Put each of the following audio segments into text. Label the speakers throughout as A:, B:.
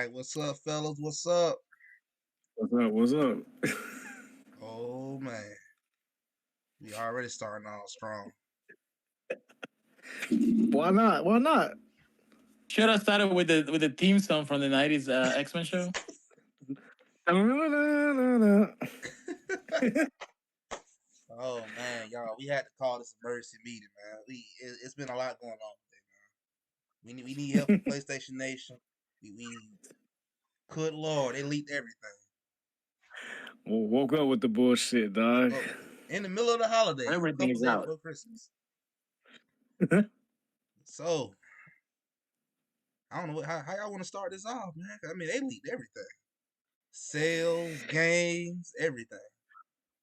A: right, what's up, fellas? What's up?
B: What's up? What's up?
A: Oh man, we already starting off strong.
B: Why not? Why not?
C: Should have started with the theme song from the '90s X-Men show.
A: Oh man, y'all, we had to call this emergency meeting, man. It's been a lot going on today, man. We need help from PlayStation Nation. We good lord, they leaked everything.
B: Woke up with the bullshit, dog.
A: Oh, in the middle of the holidays, a
C: Everything
A: couple
C: is
A: days
C: out.
A: before Christmas. So I don't know how y'all want to start this off, man. I mean, they leaked everything. Sales, games, everything.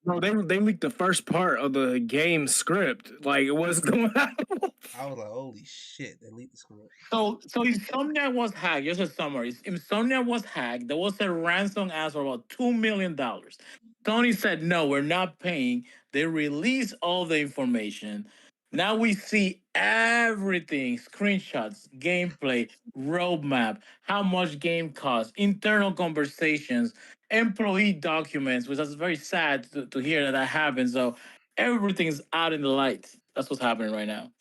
B: No, they leaked the first part of the game script. Like, what's going on?
A: I was like, holy shit, they leaked the script.
C: So Insomniac was hacked. Just a summary. Insomniac was hacked. There was a ransom asked for about $2 million. Sony said no, we're not paying. They released all the information. Now we see everything: screenshots, gameplay, roadmap, how much game costs, internal conversations, employee documents, which is very sad to hear that happens. So everything's out in the light. That's what's happening right now.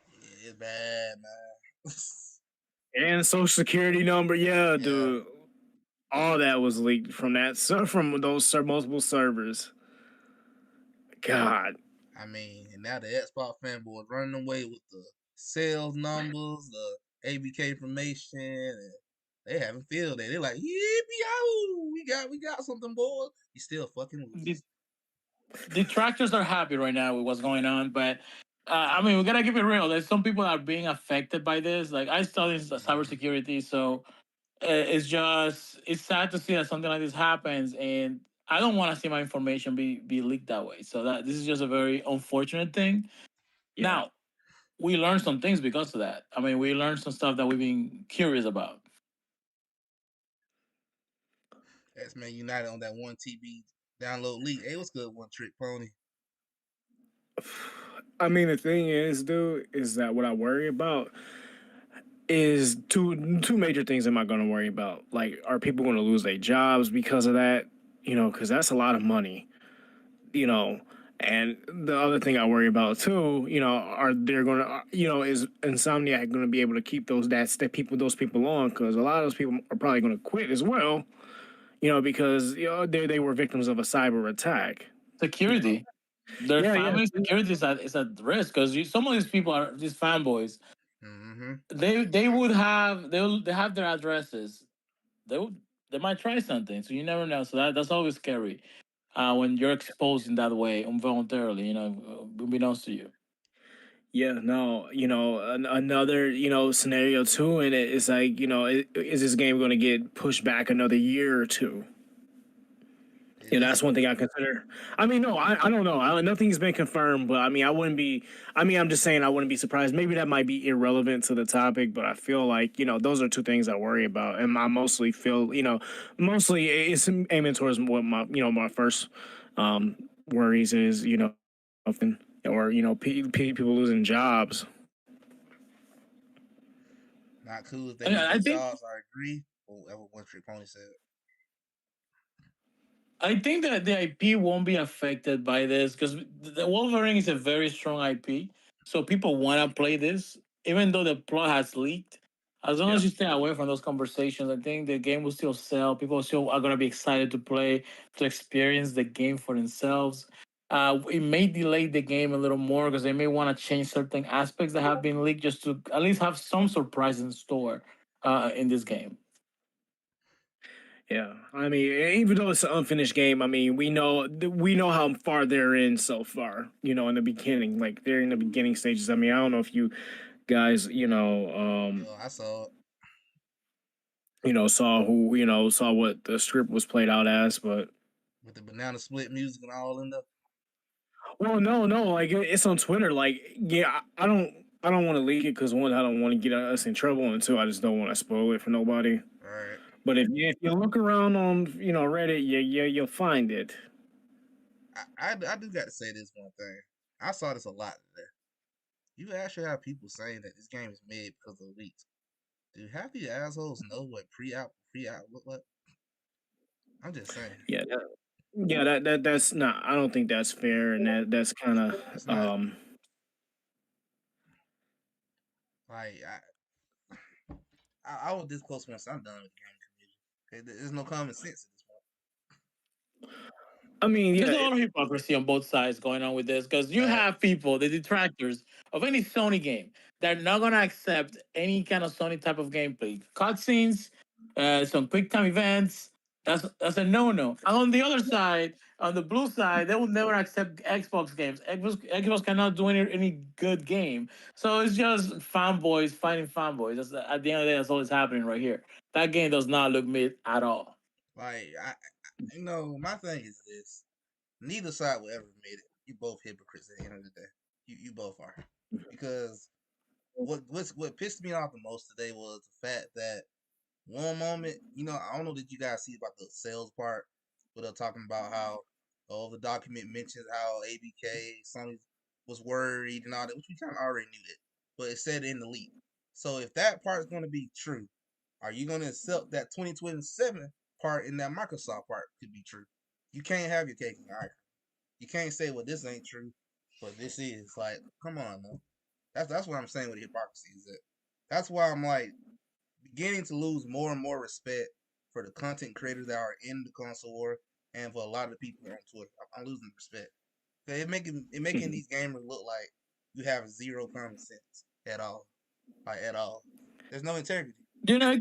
A: Yeah, it's bad, man.
B: And social security number, yeah,
A: Yeah.
B: dude. All that was leaked from from those multiple servers. God.
A: I mean, and now the Xbox fanboys running away with the sales numbers, the ABK information, and they haven't filled it. They're like, yippee we got something, boys. You still fucking losing.
C: Detractors are happy right now with what's going on, but I mean, we gotta keep it real. There's some people that are being affected by this. Like I study cybersecurity, so it's sad to see that something like this happens, and I don't want to see my information be leaked that way. So that this is just a very unfortunate thing.
B: Yeah.
C: Now we learned some things because of that. I mean, we learned some stuff that we've been curious about.
A: X-Men United on that 1 TB download leak. Hey, what's good, One Trick Pony?
B: I mean, the thing is, dude, is that what I worry about is two major things am I going to worry about? Like, are people going to lose their jobs because of that? You know, because that's a lot of money. You know, and the other thing I worry about too, you know, are they're going to, is Insomniac going to be able to keep those people on? Because a lot of those people are probably going to quit as well. You know, because they were victims of a cyber attack.
C: Security, their
B: Yeah,
C: family security is at risk because some of these people are these fanboys.
A: Mm-hmm.
C: They have their addresses. They might try something, so you never know. So that's always scary when you're exposed in that way involuntarily. Unbeknownst to you.
B: Yeah, no, another, scenario too, and it is like, is this game going to get pushed back another year or two? Yeah, that's one thing I consider. I mean, no, I don't know. Nothing's been confirmed, but I mean, I'm just saying I wouldn't be surprised. Maybe that might be irrelevant to the topic, but I feel like, those are two things I worry about. And I mostly feel, mostly it's aiming towards what my first worries is, or, people losing jobs.
A: Not cool if they
C: I
A: lose their
C: think
A: jobs. I agree. Whatever One Trick Pony said.
C: I think that the IP won't be affected by this because the Wolverine is a very strong IP, so people want to play this, even though the plot has leaked. As long as you stay away from those conversations, I think the game will still sell. People still are going to be excited to play, to experience the game for themselves. It may delay the game a little more because they may want to change certain aspects that have been leaked just to at least have some surprise in store in this game.
B: Yeah, I mean, even though it's an unfinished game, I mean, we know how far they're in so far. In the beginning, like they're in the beginning stages. I mean, I don't know if you guys,
A: Yo, I saw it.
B: saw what the script was played out as, but
A: With the banana split music and all in there.
B: well, no, like it's on Twitter. Like, yeah, I don't want to leak it because one, I don't want to get us in trouble, and two, I just don't want to spoil it for nobody.
A: Right.
B: But if you look around on Reddit, you'll find it.
A: I do got to say this one thing. I saw this a lot today. You actually have people saying that this game is made because of the leaks. Do half these assholes know what pre-out look like? I'm just saying.
B: Yeah, that's not. I don't think that's fair, and that's kind of
A: It's not
B: um.
A: like I was this close once I'm done with the gaming community. There's no common sense at this
B: I mean,
C: There's
B: yeah,
C: a lot of hypocrisy on both sides going on with this because you
A: point.
C: have people, the detractors of any Sony game, that are not going to accept any kind of Sony type of gameplay. Cutscenes, some quick time events, that's a no no. And on the other side, on the blue side, they will never accept Xbox games. Xbox cannot do any good game. So it's just fanboys fighting fanboys. At the end of the day, that's all that's happening right here. That game does not look mid at all.
A: Like my thing is this: neither side will ever admit it. You both hypocrites at the end of the day. You both are, because what pissed me off the most today was the fact that one moment, I don't know that you guys see about the sales part, but they're talking about how the document mentions how ABK Sony was worried and all that, which we kind of already knew that, but it said in the leak. So if that part is going to be true, are you going to accept that 2027 part in that Microsoft part could be true? You can't have your cake and eat it. You can't say, well, this ain't true, but this is. Like, come on, man. That's what I'm saying with hypocrisy is that. That's why I'm like beginning to lose more and more respect for the content creators that are in the console war, and for a lot of the people on Twitter. I'm losing respect. It making these gamers look like you have zero common sense at all, like at all. There's no integrity.
C: You know,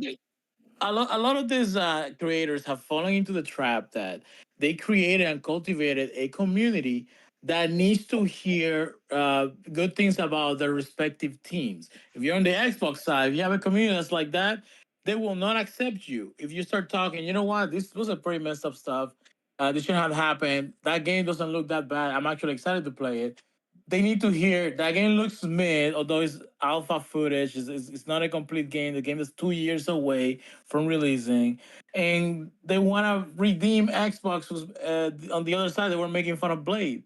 C: a lot of these creators have fallen into the trap that they created and cultivated a community that needs to hear good things about their respective teams. If you're on the Xbox side, if you have a community that's like that, they will not accept you. If you start talking, you know what, this was a pretty messed up stuff. This shouldn't have happened. That game doesn't look that bad. I'm actually excited to play it. They need to hear that game looks mid, although it's alpha footage. It's not a complete game. The game is 2 years away from releasing, and they want to redeem Xbox. Was on the other side, they were making fun of Blade.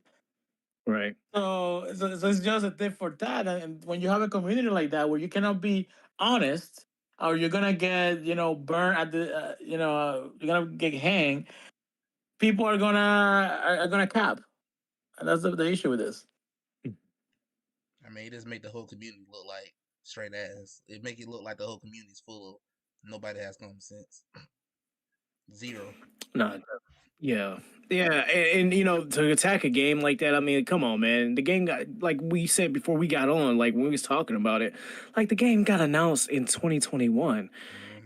B: right.
C: So it's just a tip for that. And when you have a community like that where you cannot be honest, or you're gonna get burned at the you're gonna get hanged. People are gonna cap, and that's the issue with this.
A: I mean, it just make the whole community look like straight ass. It make it look like the whole community's full of nobody has common sense. Zero.
B: No, yeah, yeah, and to attack a game like that, I mean, come on, man. The game got, like we said before we got on, like when we was talking about it, like the game got announced in 2021,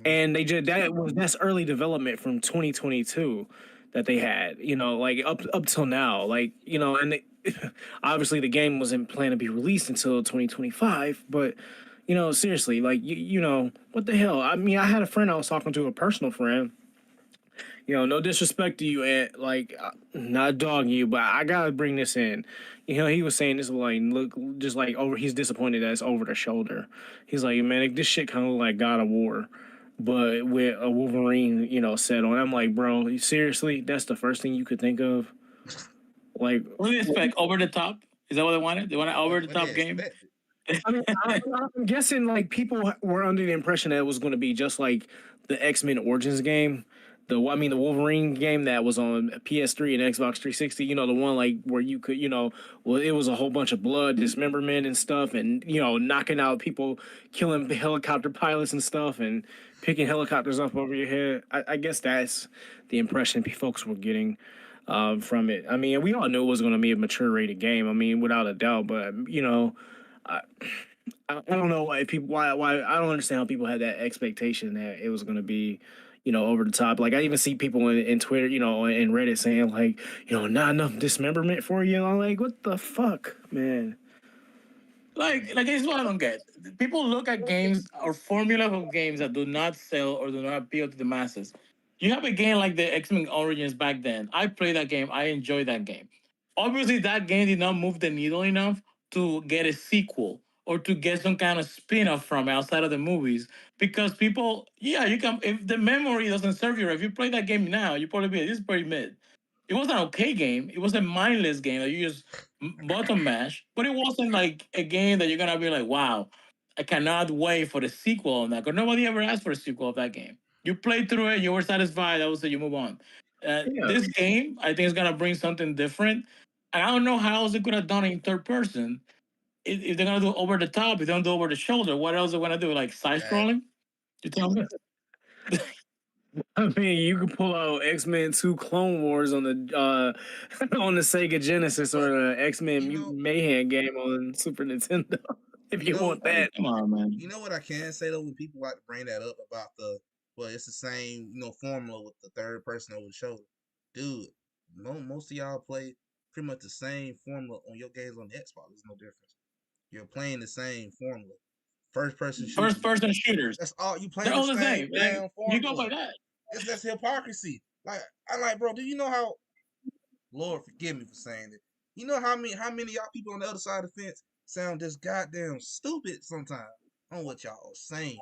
A: Mm-hmm.
B: and that's early development from 2022 that they had, like up till now, like and obviously the game wasn't planned to be released until 2025, but. Seriously, like what the hell? I mean, I had a friend I was talking to, a personal friend, no disrespect to you, and like, not dogging you, but I gotta bring this in. He was saying this, like, look, just like over. He's disappointed that it's over the shoulder. He's like, man, like, this shit kind of look like God of War, but with a Wolverine, set on. I'm like, bro, seriously, that's the first thing you could think of. Like,
C: What do you expect? Over the top? Is that what they wanted? They want an over the
A: What they
C: top game?
A: expected.
B: I mean, I'm guessing like people were under the impression that it was going to be just like the X-Men Origins game. The Wolverine game that was on PS3 and Xbox 360. The one like where you could, well, it was a whole bunch of blood, dismemberment and stuff, and knocking out people, killing helicopter pilots and stuff, and picking helicopters up over your head. I guess that's the impression folks were getting from it. I mean, we all knew it was going to be a mature rated game. I mean, without a doubt, but I, I don't know why people why I don't understand how people had that expectation that it was going to be over the top. Like I even see people in Twitter, in Reddit saying like, not enough dismemberment for you. I'm like, what the fuck, man?
C: Like it's what I don't get. People look at games or formula of games that do not sell or do not appeal to the masses. You have a game like the X-Men Origins back then. I played that game. I enjoyed that game. Obviously, that game did not move the needle enough to get a sequel or to get some kind of spin-off from outside of the movies. Because people, yeah, you can, if the memory doesn't serve you, if you play that game now, you probably be this is pretty mid. It was an okay game. It was a mindless game that you just button mash, but it wasn't like a game that you're gonna be like, wow. I cannot wait for the sequel on that because nobody ever asked for a sequel of that game. You played through it, you were satisfied. I would say you move on.
B: Yeah.
C: This game, I think, is gonna bring something different. And I don't know how else they could have done it in third person. If they're gonna do over the top, if they don't do over the shoulder, what else are they gonna do? Like side
A: Facts.
C: scrolling? You tell me.
B: I mean, you could pull out X-Men 2 Clone Wars on the on the Sega Genesis or
A: But
B: the X-Men
A: you know,
B: Mutant Mayhem game on Super Nintendo if
A: you
B: you
A: know,
B: want that.
C: Come on, man.
A: you know what I can say though when people like to bring that up about well, it's the same, formula with the third person over the shoulder. Dude, most of y'all play pretty much the same formula on your games on the Xbox. There's no difference. You're playing the same formula. First person
C: First
A: shooters.
C: person shooters,
A: That's all you
C: they're
A: playing the
C: all the
A: same
C: same. Like,
A: damn
C: you go by
A: formula.
C: that.
A: That's hypocrisy. Like I like, bro. Do you know how? Lord forgive me for saying it. You know how many y'all people on the other side of the fence sound just goddamn stupid sometimes on what y'all saying.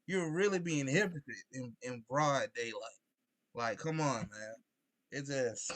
A: You're really being hypocrite in broad daylight. Like, come on, man. It's just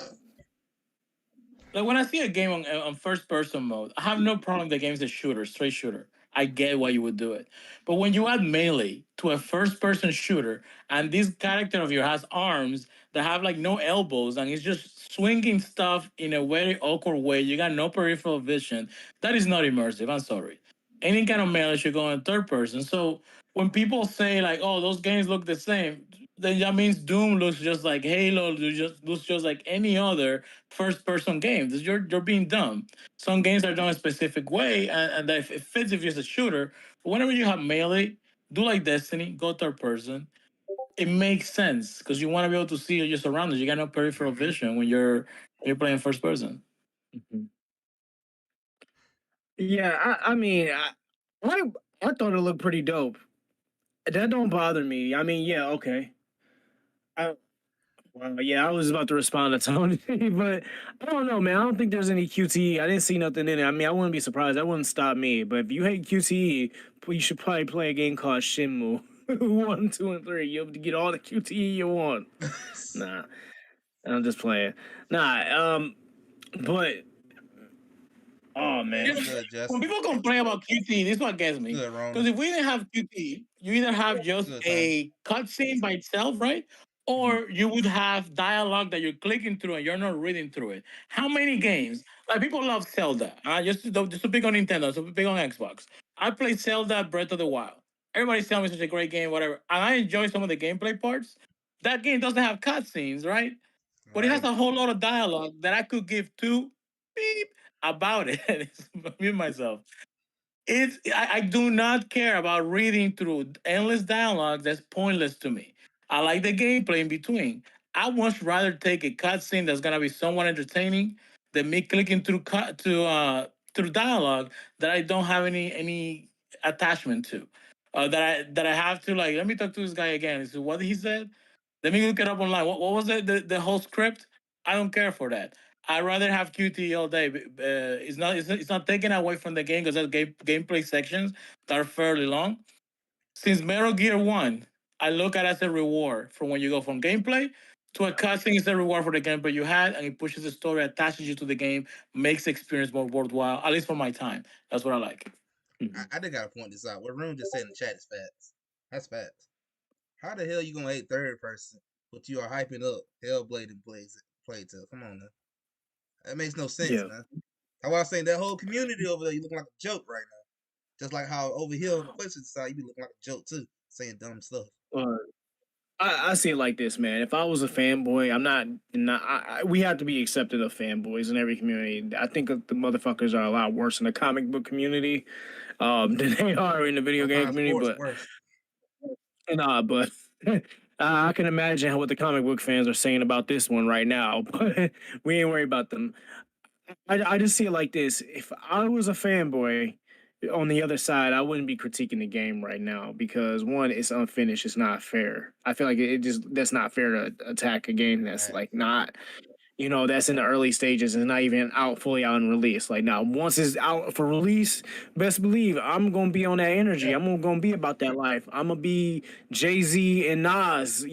C: Like when I see a game on first person mode, I have no problem. The game's a shooter, straight shooter. I get why you would do it, but when you add melee to a first person shooter, and this character of yours has arms that have like no elbows, and he's just swinging stuff in a very awkward way, you got no peripheral vision. That is not immersive. I'm sorry. Any kind of melee should go in third person. So when people say like, "Oh, those games look the same," then that means Doom looks just like Halo, looks just like any other first person game. You're being dumb. Some games are done a specific way, and that it fits if you're a shooter. But whenever you have melee, do like Destiny, go third person. It makes sense because you want to be able to see your surroundings. You got no peripheral
A: mm-hmm.
C: vision when you're playing first person.
B: Mhm. Yeah, I mean, I I thought it looked pretty dope. That don't bother me. I mean, yeah, okay. I, well, yeah, I was about to respond to Tony, but I don't know, man. I don't think there's any QTE. I didn't see nothing in it. I mean, I wouldn't be surprised. That wouldn't stop me. But if you hate QTE, you should probably play a game called Shenmue 1, 2, and 3. You'll get all the QTE you want. Nah, I'm just playing. Nah, but oh
A: Hey,
B: man,
A: what's good,
C: When
A: Justin?
C: people complain about QT, this is what gets
A: What's
C: me.
A: good, Rona?
C: Because if we didn't have QT, you either have
A: What's
C: just
A: good, Tony?
C: a cutscene by itself, right?
A: Mm-hmm.
C: Or you would have dialogue that you're clicking through and you're not reading through it. How many games? Like people love Zelda. Just to pick on Nintendo, so to pick on Xbox. I played Zelda Breath of the Wild. Everybody's telling me it's such a great game, whatever. And I enjoy some of the gameplay parts. That game doesn't have cutscenes, right? But it has
A: Right.
C: a whole lot of dialogue that I could give two beep about it. Mute myself. I do not care about reading through endless dialogue that's pointless to me. I like the gameplay in between. I much rather take a cutscene that's gonna be somewhat entertaining than me clicking through dialogue that I don't have any attachment to. That I have to like. Let me talk to this guy again. So what he said. Let me look it up online. What was it? The whole script? I don't care for that. I'd rather have QT all day. It's not taken away from the game because there's gameplay sections that are fairly long. Since Metal Gear 1, I look at it as a reward from when you go from gameplay to a cutscene is a reward for the gameplay you had, and it pushes the story, attaches you to the game, makes the experience more worthwhile, at least for my time. That's what I like.
A: I did gotta point this out. What Room just said in the chat is facts. That's facts. How the hell you gonna hate third person, but you are hyping up Hellblade and Playtale? Come on, man. That makes no sense,
B: yeah.
A: man. That's why I'm saying that whole community over there, you looking like a joke right now. Just like how over here on the PlayStation side, you be looking like a joke too, saying dumb stuff.
B: Uh, I see it like this, man. If I was a fanboy, I'm not. We have to be accepted of fanboys in every community. I think the motherfuckers are a lot worse in the comic book community than they are in the video game
A: Sometimes
B: community.
A: sports
B: But
A: worse.
B: but I can imagine what the comic book fans are saying about this one right now. But we ain't worried about them. I just see it like this. If I was a fanboy on the other side, I wouldn't be critiquing the game right now because one, it's unfinished. It's not fair. I feel like it just that's not fair to attack a game that's
A: Right.
B: like not, that's in the early stages and not even out fully out and release. Like now, once it's out for release, best believe I'm gonna be on that energy.
A: Yeah.
B: I'm gonna be about that life. I'm gonna be Jay-Z and Nas,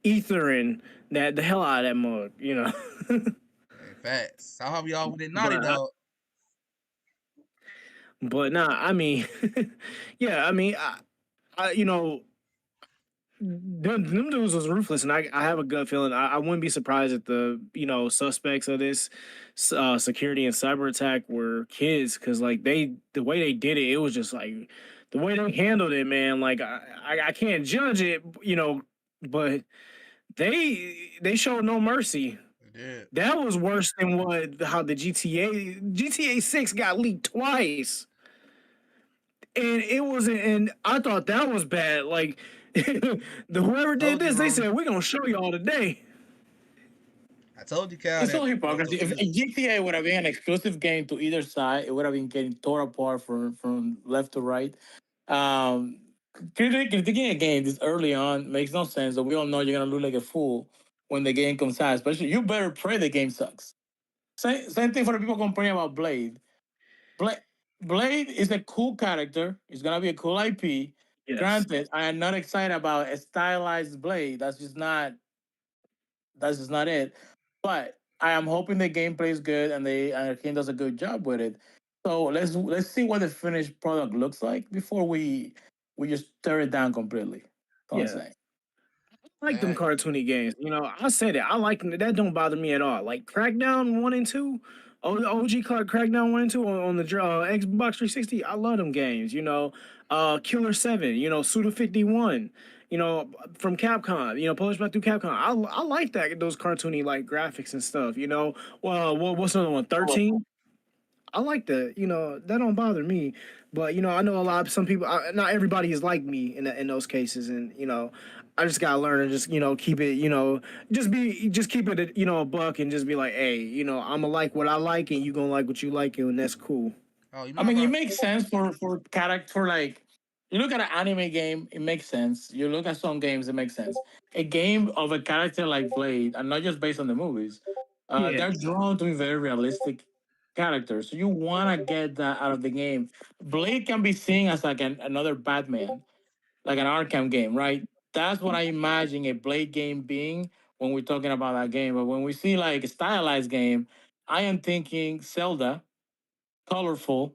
B: ethering that the hell out of that mug.
A: Hey, facts. How have y'all with it, Naughty
B: But
A: Dog?
B: But nah, I mean, yeah, I mean, you know, them dudes was ruthless, and I have a gut feeling. I wouldn't be surprised if the suspects of this security and cyber attack were kids, because like the way they did it, it was just like the way they handled it, man. Like I can't judge it, but they showed no mercy.
A: They did.
B: That was worse than how the GTA 6 got leaked twice, and it wasn't. And I thought that was bad. Like whoever did
A: Told you,
B: this, they
A: bro.
B: said we're gonna show y'all today.
A: I told you, Cal.
C: It's
A: That
C: all
A: was
C: hypocrisy.
A: gonna
C: If
A: be.
C: GTA would have been an exclusive game to either side, it would have been getting torn apart from left to right. Um, critiquing a game this early on makes no sense. So we all know you're gonna look like a fool when the game comes out. Especially, you better pray the game sucks. Same thing for the people complaining about Blade. Blade. Blade is a cool character. It's gonna be a cool IP.
B: Yes.
C: Granted, I am not excited about a stylized Blade. That's just not it. But I am hoping the gameplay is good and the game does a good job with it. So let's see what the finished product looks like before we just tear it down completely. That's all I'm
B: Yeah.
C: saying.
B: I like them cartoony games. I said it. I like them. That don't bother me at all. Like Crackdown 1 and 2, OG Crackdown 1 and 2 on the Xbox 360. I love them games. Killer 7, Suda 51, from Capcom, published by through Capcom. I like those cartoony like graphics and stuff. Well, what's another one? 13. I like that. That don't bother me. But I know some people. Not everybody is like me in those cases, and I just gotta learn and just keep it. Just keep it a buck and just be like, hey, I'ma like what I like, and you gonna like what you like, and that's cool.
A: Oh, you
C: I
A: mind
C: mean,
A: if
C: it
A: I?
C: makes sense for character like you look at an anime game, it makes sense. You look at some games, it makes sense. A game of a character like Blade, and not just based on the movies,
B: Yeah,
C: they're drawn to be very realistic characters. So you want to get that out of the game. Blade can be seen as like another Batman, like an Arkham game, right? That's what I imagine a Blade game being when we're talking about that game. But when we see like a stylized game, I am thinking Zelda, colorful.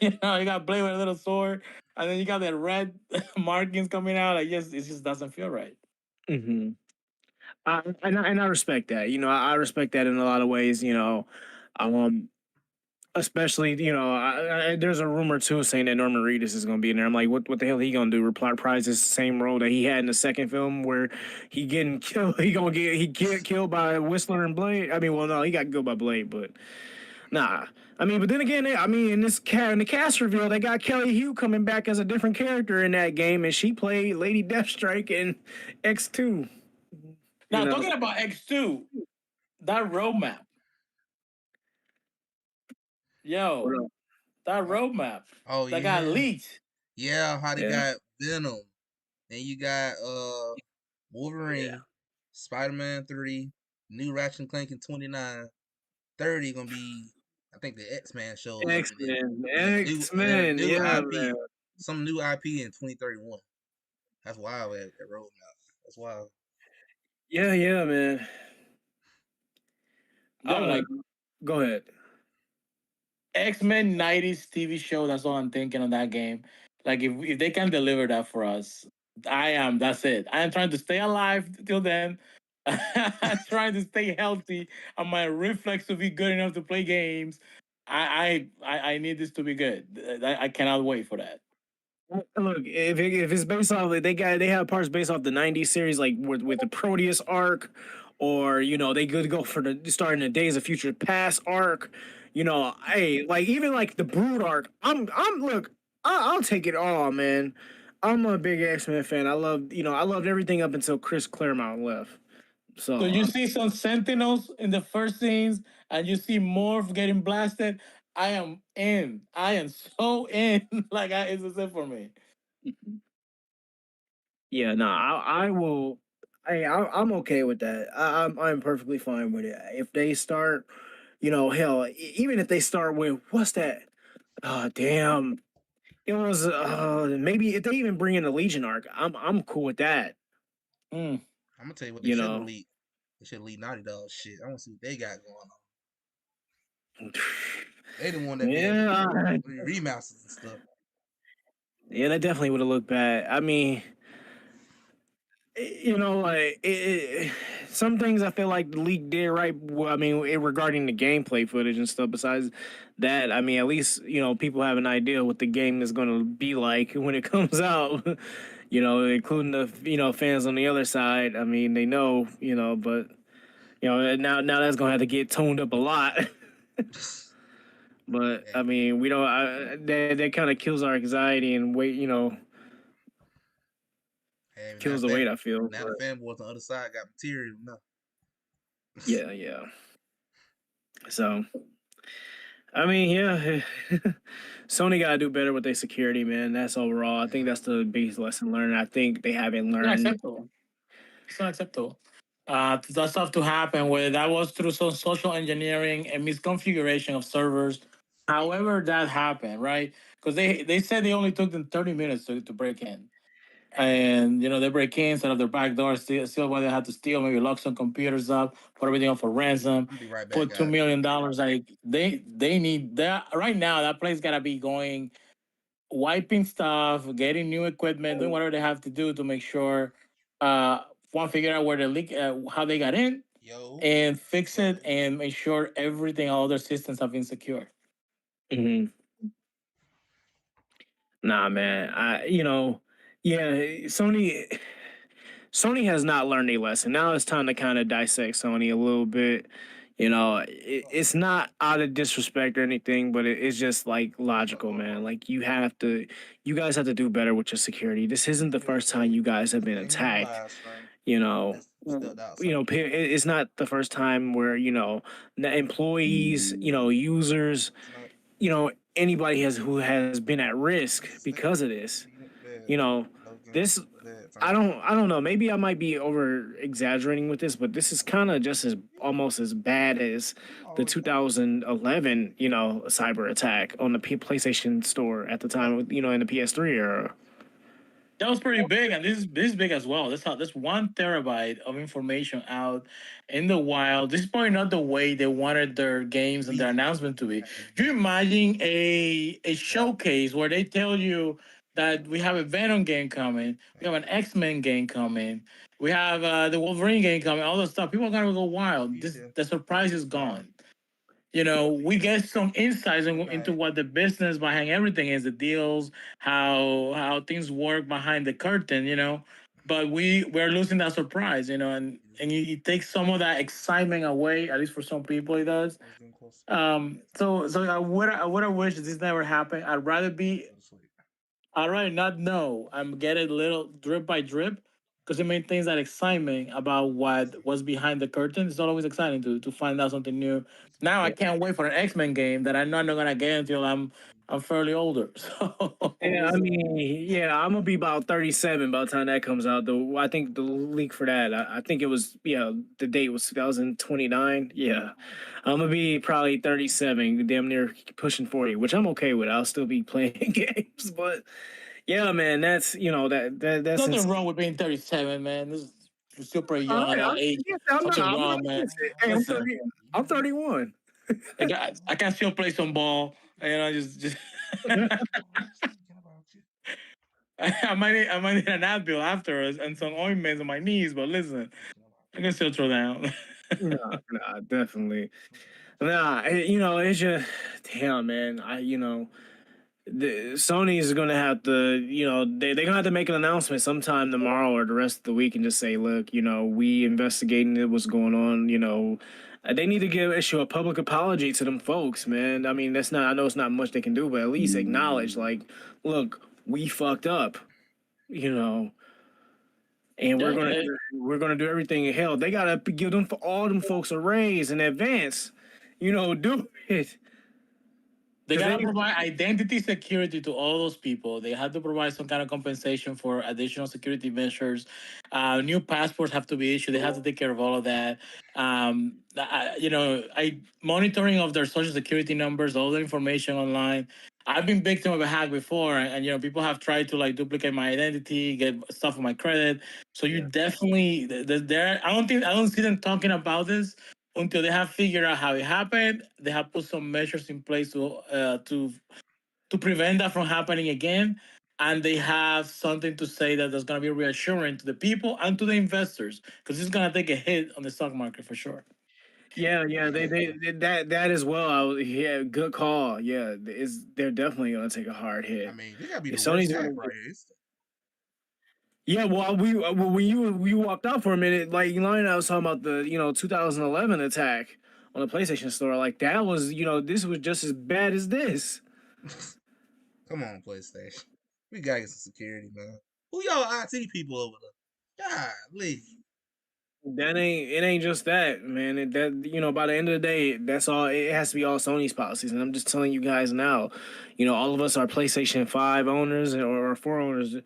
C: You got Blade with a little sword, and then you got that red markings coming out. Like, yes, it just doesn't feel right.
B: hmm and I respect that. I respect that in a lot of ways. Um, Especially, there's a rumor too saying that Norman Reedus is going to be in there. I'm like, what the hell he going to do? Reprise his same role that he had in the second film where he getting killed. He get killed by Whistler and Blade. I mean, well, no, he got killed by Blade, but nah. I mean, but then again, in the cast reveal, they got Kelly Hugh coming back as a different character in that game, and she played Lady Deathstrike in X2. You
C: Now,
B: know,
C: talking about X2, that roadmap, yo, that
A: Oh,
C: roadmap
A: oh
C: that got
A: yeah,
C: leaked.
A: yeah. How they
B: yeah,
A: got Venom, then you got
B: yeah.
A: Wolverine, Spider-Man 3, new Ratchet and Clank in 29, 30 gonna be. I think the X-Man shows up
B: X Men,
A: and then
B: X
A: a
B: Men,
A: new
B: yeah, man.
A: IP, some new IP in 2031. That's wild at roadmap. That's wild.
B: Yeah, yeah, man. I
C: Yo,
B: want.
C: like
B: Go ahead.
C: X-Men 90s TV show, that's all I'm thinking on that game. Like, if they can deliver that for us, that's it. I am trying to stay alive till then. I'm trying to stay healthy and my reflex to be good enough to play games. I need this to be good. I cannot wait for that.
B: Look, if it's based off, like, they have parts based off the '90s series, like with the Proteus arc, or they could go for the starting the Days of Future Past arc. Hey, like even like the Brood arc. I'm look, I'll take it all, man. I'm a big X-Men fan. I loved everything up until Chris Claremont left.
C: So
B: So
C: you see some Sentinels in the first scenes, and you see Morph getting blasted. I am in. I am so in. Like, it's a it for me.
B: yeah, no, I will. I'm okay with that. I'm perfectly fine with it. If they start, hell, even if they start with what's that? Oh damn, it was maybe if they even bring in the Legion arc, I'm cool with that.
C: Mm.
A: I'm gonna tell you what they
B: You
A: should have
B: know,
A: leaked. They should leak Naughty Dog shit. I want to see what they got going on. They the one that be having
B: Yeah,
A: remasters and stuff.
B: yeah, that definitely would have looked bad. I mean, you know, like some things I feel like the leak did right. I mean, regarding the gameplay footage and stuff. Besides that, I mean, at least you know people have an idea what the game is going to be like when it comes out. You know, including the fans on the other side. I mean, they know, but now that's going to have to get toned up a lot. But I
A: Hey,
B: mean, we don't. That kind of kills our anxiety and weight.
A: hey,
B: Kills the weight. I feel.
A: now the fanboys on the other side got material now.
B: Yeah, yeah. So, I mean, yeah, Sony got to do better with their security, man. That's overall. I think
A: Yeah.
B: that's the biggest lesson learned. I think they haven't
C: Not
B: learned.
C: acceptable. It's not acceptable. That stuff to happen with that was through some social engineering and misconfiguration of servers. However, that happened, right? Because they said they only took them 30 minutes to break in. And they break in, set up their back door, steal what they had to steal, maybe lock some computers up, put everything up for ransom,
A: I'll be right back,
C: put $2
A: guys.
C: million. Like they need that right now. That place gotta be going, wiping stuff, getting new equipment, doing whatever they have to do to make sure one figure out where the leak, how they got in,
A: Yo,
C: and fix
A: yo.
C: it and make sure everything, all their systems have been secured.
B: Mhm. Nah, man. Yeah, Sony has not learned a lesson. Now it's time to kind of dissect Sony a little bit. It's not out of disrespect or anything, but it's just like logical, man. Like you guys have to do better with your security. This isn't the first time you guys have been
A: Ain't no
B: attacked.
A: lies, son.
B: You know,
A: That's stepped out,
B: it's not the first time where the employees, users, anybody who has been at risk because of this. You know, this I don't know. Maybe I might be over exaggerating with this, but this is kind of just as almost as bad as the 2011, cyber attack on the PlayStation Store at the time, in the PS3 era.
C: That was pretty big, and this is big as well. This 1 terabyte of information out in the wild. This is probably not the way they wanted their games and their announcement to be. Can you imagine a showcase where they tell you that we have a Venom game coming, we have an X-Men game coming, we have the Wolverine game coming, all this stuff. People are gonna go wild. The surprise is gone. We get some insights into what the business behind everything is, the deals, how things work behind the curtain, but we're losing that surprise, and it takes some of that excitement away, at least for some people it does. So I wish this never happened. I'd rather not know. I'm getting little drip by drip, because it maintains that excitement about what was behind the curtain. It's not always exciting to find out something new. Now I can't wait for an X-Men game that I'm not gonna get until I'm fairly older. So
B: Yeah,
C: we'll
B: I
C: see.
B: mean, yeah, I'm gonna be about 37 by the time that comes out. Though I think the leak for that, I think it was, the date was 2029. Yeah, I'm gonna be probably 37, damn near pushing 40, which I'm okay with. I'll still be playing games, but yeah, man, that's that's
C: Nothing
B: insane.
C: wrong with being 37, man. This is super
B: All
C: young at
B: right,
C: that age.
B: yes, I'm not.
C: Something
B: I'm not
C: wrong, man.
B: against it. Hey, I'm
C: Listen,
B: 30. I'm 31.
C: I can still play some ball, and I just I might need an Advil afterwards and some ointments on my knees, but listen, I can still throw down.
B: Nah, definitely. Nah, it's just damn, man. Sony is going to have to, they're going to have to make an announcement sometime tomorrow or the rest of the week and just say, look, we investigating what's going on. They need to issue a public apology to them folks, man. I mean, I know it's not much they can do, but at least acknowledge, like, look, we fucked up, you know, and
C: Yeah,
B: we're gonna do everything. Hell, they gotta give them for all them folks a raise in advance, do it.
C: they
B: Because
C: gotta provide identity security to all those people. They have to provide some kind of compensation for additional security measures. New passports have to be issued. They have to take care of all of that. I monitoring of their social security numbers, all the information online. I've been victim of a hack before, and people have tried to like duplicate my identity, get stuff on my credit. So you definitely there. I don't see them talking about this until they have figured out how it happened. They have put some measures in place to prevent that from happening again. And they have something to say that that's going to be reassuring to the people and to the investors because it's going to take a hit on the stock market for sure.
B: Yeah, yeah, that as well. Yeah, good call. Yeah, they're definitely gonna take a hard
A: I
B: hit.
A: mean, this gotta be
B: If
A: the worst
B: Sony's
A: hack
B: gonna,
A: right here.
B: yeah. Well, when you walked out for a minute, like you know, I was talking about the 2011 attack on the PlayStation Store. Like that was this was just as bad as this.
A: Come on, PlayStation. We gotta get some security, man. Who y'all IT people over there? Golly.
B: It ain't just that, man. By the end of the day, that's all. It has to be all Sony's policies, and I'm just telling you guys now. All of us are PlayStation 5 owners or 4 owners.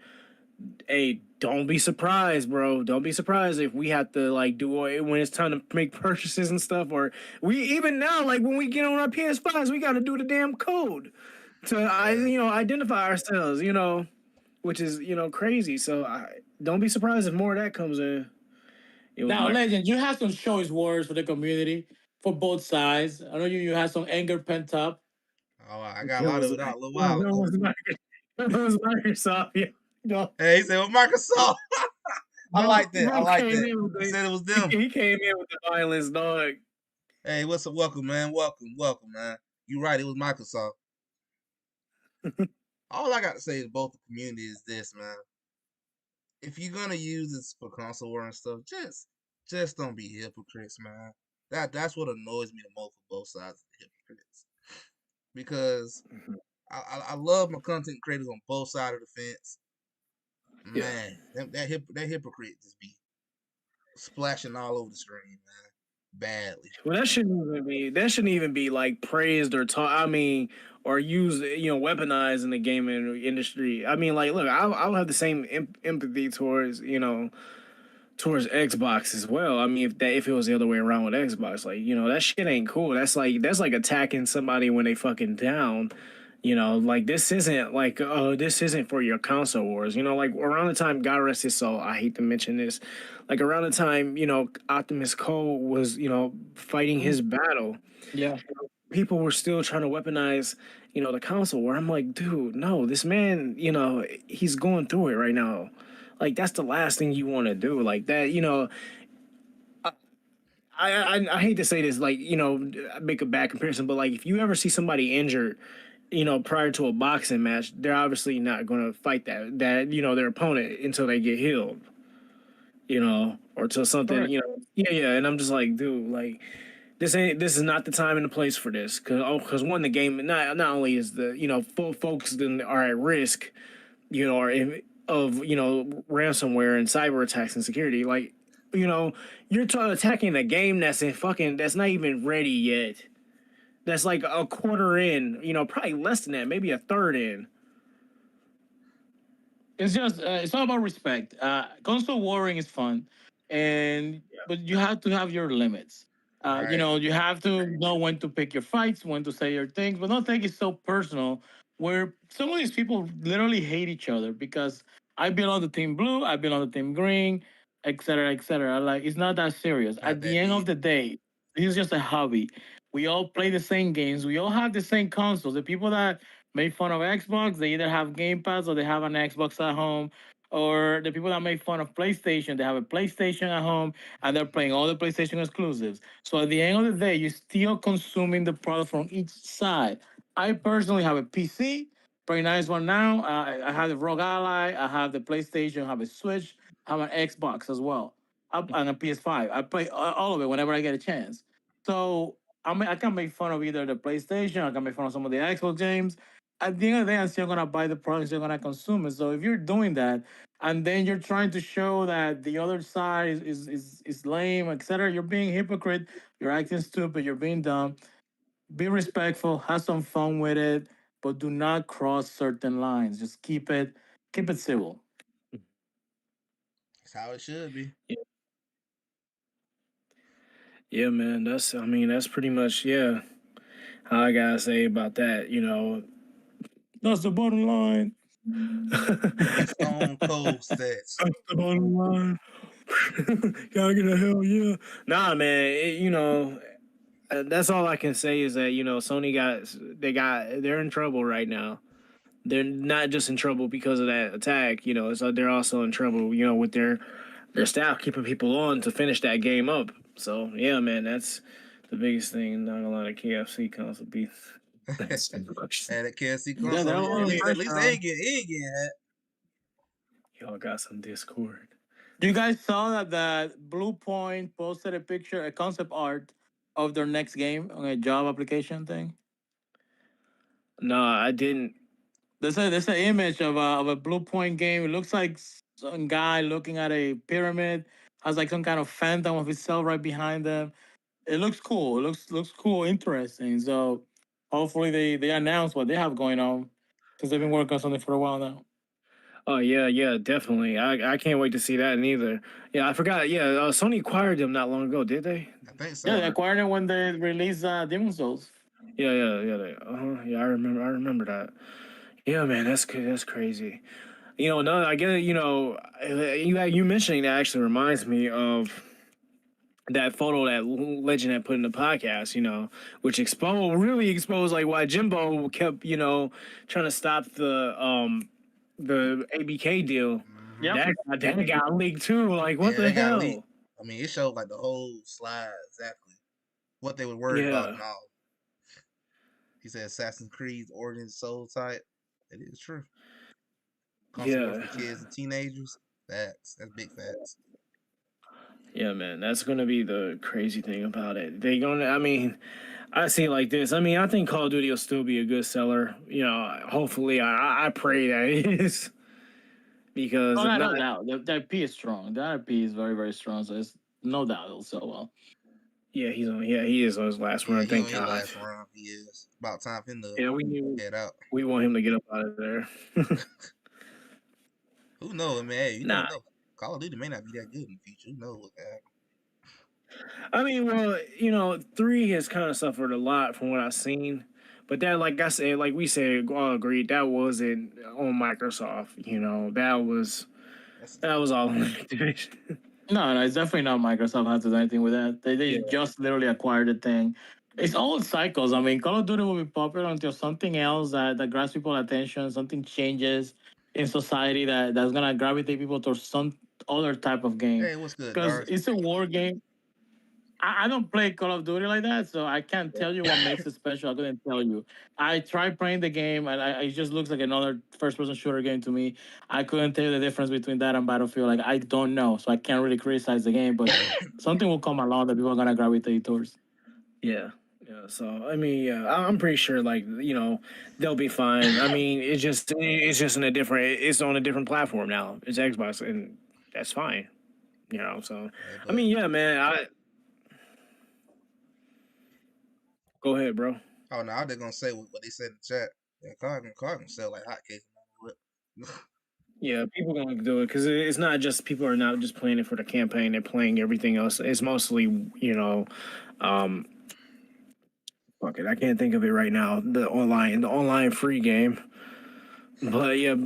B: Hey, don't be surprised, bro. Don't be surprised if we have to like do it when it's time to make purchases and stuff, or we even now like when we get on our PS5s, we got to do the damn code to
A: Yeah.
B: identify ourselves. Which is crazy. So don't be surprised if more of that comes in. It was
C: Now,
B: my
C: Legend, you have some choice words for the community for both sides. I know you had some anger pent up.
A: Oh, I got a
B: it
A: lot of
B: was
A: it out a little
B: it
A: while ago.
B: was it was Microsoft. Yeah.
A: Hey, he said, well, Microsoft. I
B: Bro,
A: like that. I
B: bro
A: like
B: came
A: that.
B: in with
A: He
B: the
A: said it was them.
B: he came in with the violence, dog.
A: Hey, what's up? Welcome, man. Welcome, man. You right. It was Microsoft. All I got to say to both the community is this, man. If you're gonna use this for console war and stuff, just don't be hypocrites, man. That's what annoys me the most for both sides of the hypocrites. Because I love my content creators on both sides of the fence.
B: Yeah.
A: Man, that hypocrite just be splashing all over the screen, man. Badly.
B: Well, that shouldn't even be like praised or taught. I mean, or used, weaponized in the gaming industry. I mean, like, look, I'll have the same empathy towards Xbox as well. I mean, if it was the other way around with Xbox, like that shit ain't cool. That's like attacking somebody when they fucking down. Like this isn't for your console wars. Like around the time, God rest his soul, I hate to mention this, like around the time Optimus Cole was fighting his battle,
C: Yeah.
B: people were still trying to weaponize the console war. I'm like, dude, no, this man, he's going through it right now. Like that's the last thing you want to do. Like that, I hate to say this, like make a bad comparison, but like if you ever see somebody injured, prior to a boxing match, they're obviously not going to fight their opponent until they get healed, or till something,
C: Correct.
B: yeah, and I'm just like, dude, like this is not the time and the place for this, because one, the game not only is the full folks then are at risk, or of ransomware and cyber attacks and security, like you're attacking a game that's not even ready yet. That's like a quarter in, probably less than that, maybe a third in.
C: It's just it's all about respect. Console warring is fun, and but you have to have your limits.
A: Right.
C: You have to know when to pick your fights, when to say your things, but don't take it so personal. Where some of these people literally hate each other because I belong to Team Blue, I belong to Team Green, etc., etc. Like it's not that serious.
A: Not
C: At the
A: that
C: end of
A: deep.
C: the day, this is just a hobby. We all play the same games. We all have the same consoles. The people that make fun of Xbox, they either have Game Pass or they have an Xbox at home. Or the people that make fun of PlayStation, they have a PlayStation at home and they're playing all the PlayStation exclusives. So at the end of the day, you're still consuming the product from each side. I personally have a PC, pretty nice one now. I have the Rogue Ally, I have the PlayStation, I have a Switch, I have an Xbox as well, and a PS5. I play all of it whenever I get a chance. So I can make fun of either the PlayStation, I can make fun of some of the Xbox games. At the end of the day, I'm still gonna buy the product, still gonna consume it. So if you're doing that, and then you're trying to show that the other side is lame, etc., you're being hypocrite. You're acting stupid. You're being dumb. Be respectful. Have some fun with it, but do not cross certain lines. Just keep it civil.
A: That's how it should be.
B: Yeah, man. That's pretty much, yeah, how I gotta say about that.
C: That's the bottom line.
A: Stone Cold sets.
B: That's the bottom line. Gotta get the hell yeah. Nah, man. That's all I can say is that Sony they're in trouble right now. They're not just in trouble because of that attack. So they're also in trouble. With their staff keeping people on to finish that game up. So yeah, man, that's the biggest thing. Not a lot of KFC console beef. That's
A: And that KFC
C: Yeah,
A: console,
C: they're
A: yeah,
C: all under
A: at least
C: pressure.
A: they ain't getting hacked.
B: Y'all got some Discord.
C: You guys saw that Blue Point posted a picture, a concept art of their next game on a job application thing.
B: No, I didn't.
C: There's an image of a Blue Point game. It looks like some guy looking at a pyramid, has like some kind of phantom of himself right behind them. It looks cool. It looks cool, interesting. So hopefully they announce what they have going on because they've been working on something for a while now.
B: Oh yeah, definitely. I can't wait to see that neither. Yeah, I forgot. Yeah, Sony acquired them not long ago, did they?
A: I think
C: Yeah,
A: so.
C: they acquired it when they released Demon Souls.
B: Yeah. I remember that. Yeah, man, that's good. That's crazy. No, I get it. You mentioning that actually reminds me of that photo that Legend had put in the podcast. Which really exposed like why Jimbo kept trying to stop the ABK deal.
A: Hmm.
C: Yep.
B: That got leaked too. Like what
A: Yeah,
B: the
A: they got leaked.
B: hell?
A: I mean, it showed like the whole slide exactly what they were worried about
B: Yeah,
A: and all. He said Assassin's Creed Origin Soul type. It is true. Console war
B: yeah,
A: for kids and teenagers. Facts. That's big facts.
B: yeah, man. That's gonna be the crazy thing about it. They gonna. I mean, I see it like this. I mean, I think Call of Duty will still be a good seller. Hopefully, I pray that it is because
C: Oh,
B: if
C: no,
B: not,
C: no doubt. The IP is strong. The IP is very, very strong. So it's no doubt it'll sell well.
B: yeah, he is on his last
A: Yeah,
B: run.
A: he on
B: Thank
A: his
B: God.
A: last run. He is. About time for him to
B: Yeah, we
A: head out.
B: we want him to get up out of there.
A: Who knows, man? Hey, you never
B: Nah,
A: know. Call of Duty may not be that good in the future. Who knows what that?
B: I mean, well, three has kind of suffered a lot from what I've seen. But that, like I said, like we said, all agreed, that wasn't on Microsoft.
A: That's
B: That was all on Activision.
C: No, it's definitely not Microsoft has to do anything with that. They
B: Yeah,
C: just literally acquired the thing. It's all cycles. I mean, Call of Duty will be popular until something else that grabs people's attention, something changes in society that's gonna gravitate people towards some other type of game.
A: hey, what's good,
C: Because
A: Darth?
C: it's a war game. I don't play Call of Duty like that, so I can't tell you what makes it special. I couldn't tell you. I tried playing the game, and it just looks like another first-person shooter game to me. I couldn't tell you the difference between that and Battlefield. Like I don't know, so I can't really criticize the game. But something will come along that people are gonna gravitate towards.
B: yeah, yeah. So I mean, yeah, I'm pretty sure like they'll be fine. I mean, it's just in a different. It's on a different platform now. It's Xbox, and that's fine. So
A: Hey,
B: I
A: but
B: mean, yeah, man. I Go ahead, bro.
A: oh no, I was just gonna say what they said in the chat. Yeah, car can sell like hotcakes. No matter what.
B: Yeah, people gonna do it because it's not just people are not just playing it for the campaign; they're playing everything else. It's mostly, um, fuck it, I can't think of it right now. The online free game, but yeah,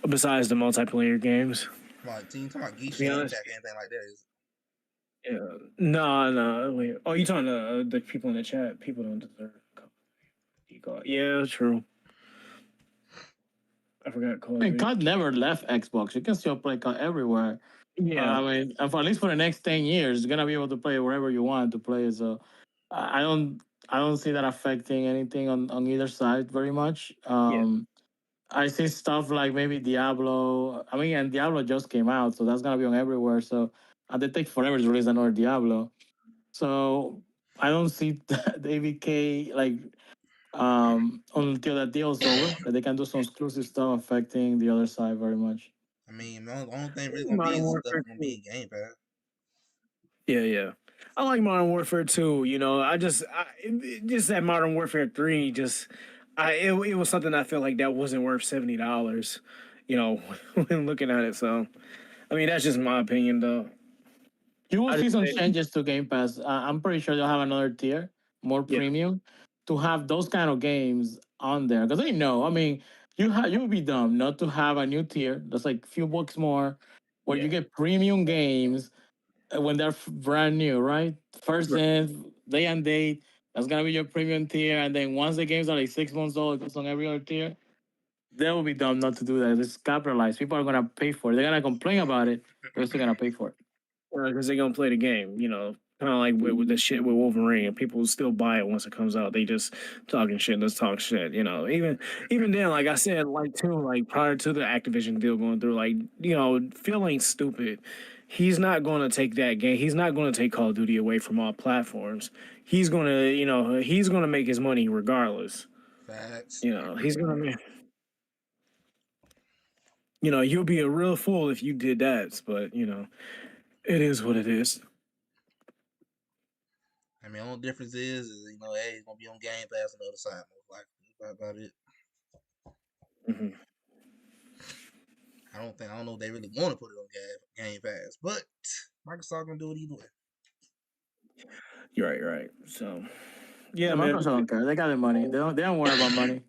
B: besides the multiplayer games.
A: Like team talk
B: To
A: Geisha
B: be
A: ain't
B: honest,
A: check anything like that. Is
B: yeah, no, wait. Oh, you talking to the people in the chat? People don't deserve. Yeah, true. I forgot Call
C: I
A: it?
B: of
C: mean,
B: Duty.
C: COD never left Xbox. You can still play COD everywhere.
B: Yeah,
C: I mean, and for at least for the next 10 years, you're gonna be able to play wherever you want to play. So I don't I don't see that affecting anything on either side very much.
B: yeah,
C: I see stuff like maybe Diablo. I mean, and Diablo just came out, so that's gonna be on everywhere. So and they take forever to release another Diablo. So I don't see the ABK like until that deal's over that they can do some exclusive stuff affecting the other side very much.
A: I mean, the only thing really gonna be
B: Modern
A: is the stuff
B: Warfare
A: gonna be
B: 2.
A: in Game Pass.
B: Yeah. I like Modern Warfare 2. Just that Modern Warfare 3. It was something I felt like that wasn't worth $70. When looking at it. So, I mean, that's just my opinion, though.
C: You will
B: I
C: see
B: just
C: some
B: think,
C: changes to Game Pass. I'm pretty sure they'll have another tier, more
B: yeah,
C: premium, to have those kind of games on there because they know. I mean, you would be dumb not to have a new tier that's like a few bucks more, where you
B: yeah,
C: get premium games when they're brand new, right? First in, day and date. That's gonna be your premium tier, and then once the games are like 6 months old, it goes on every other tier. They will be dumb not to do that. It's capitalized. People are gonna pay for it. They're gonna complain about it. They're still gonna pay for it.
B: Because they're gonna play the game, kind of like with the shit with Wolverine. People still buy it once it comes out. They just talking shit. Let's talk shit. Even then, like I said, like too, like prior to the Activision deal going through, like Phil ain't stupid. He's not going to take that game. He's not going to take Call of Duty away from all platforms. He's gonna make his money regardless.
A: Facts.
B: He's gonna make. You'll be a real fool if you did that, but it is what it is.
A: I mean, the only difference is hey, it's gonna be on Game Pass on the other side, most likely. That's about it.
B: Mm-hmm.
A: I don't know if they really want to put it on Game Pass, but Microsoft gonna do it either way.
B: You're right. So, yeah,
C: Yeah,
B: man.
C: Microsoft don't care. They got their money. They don't worry about money.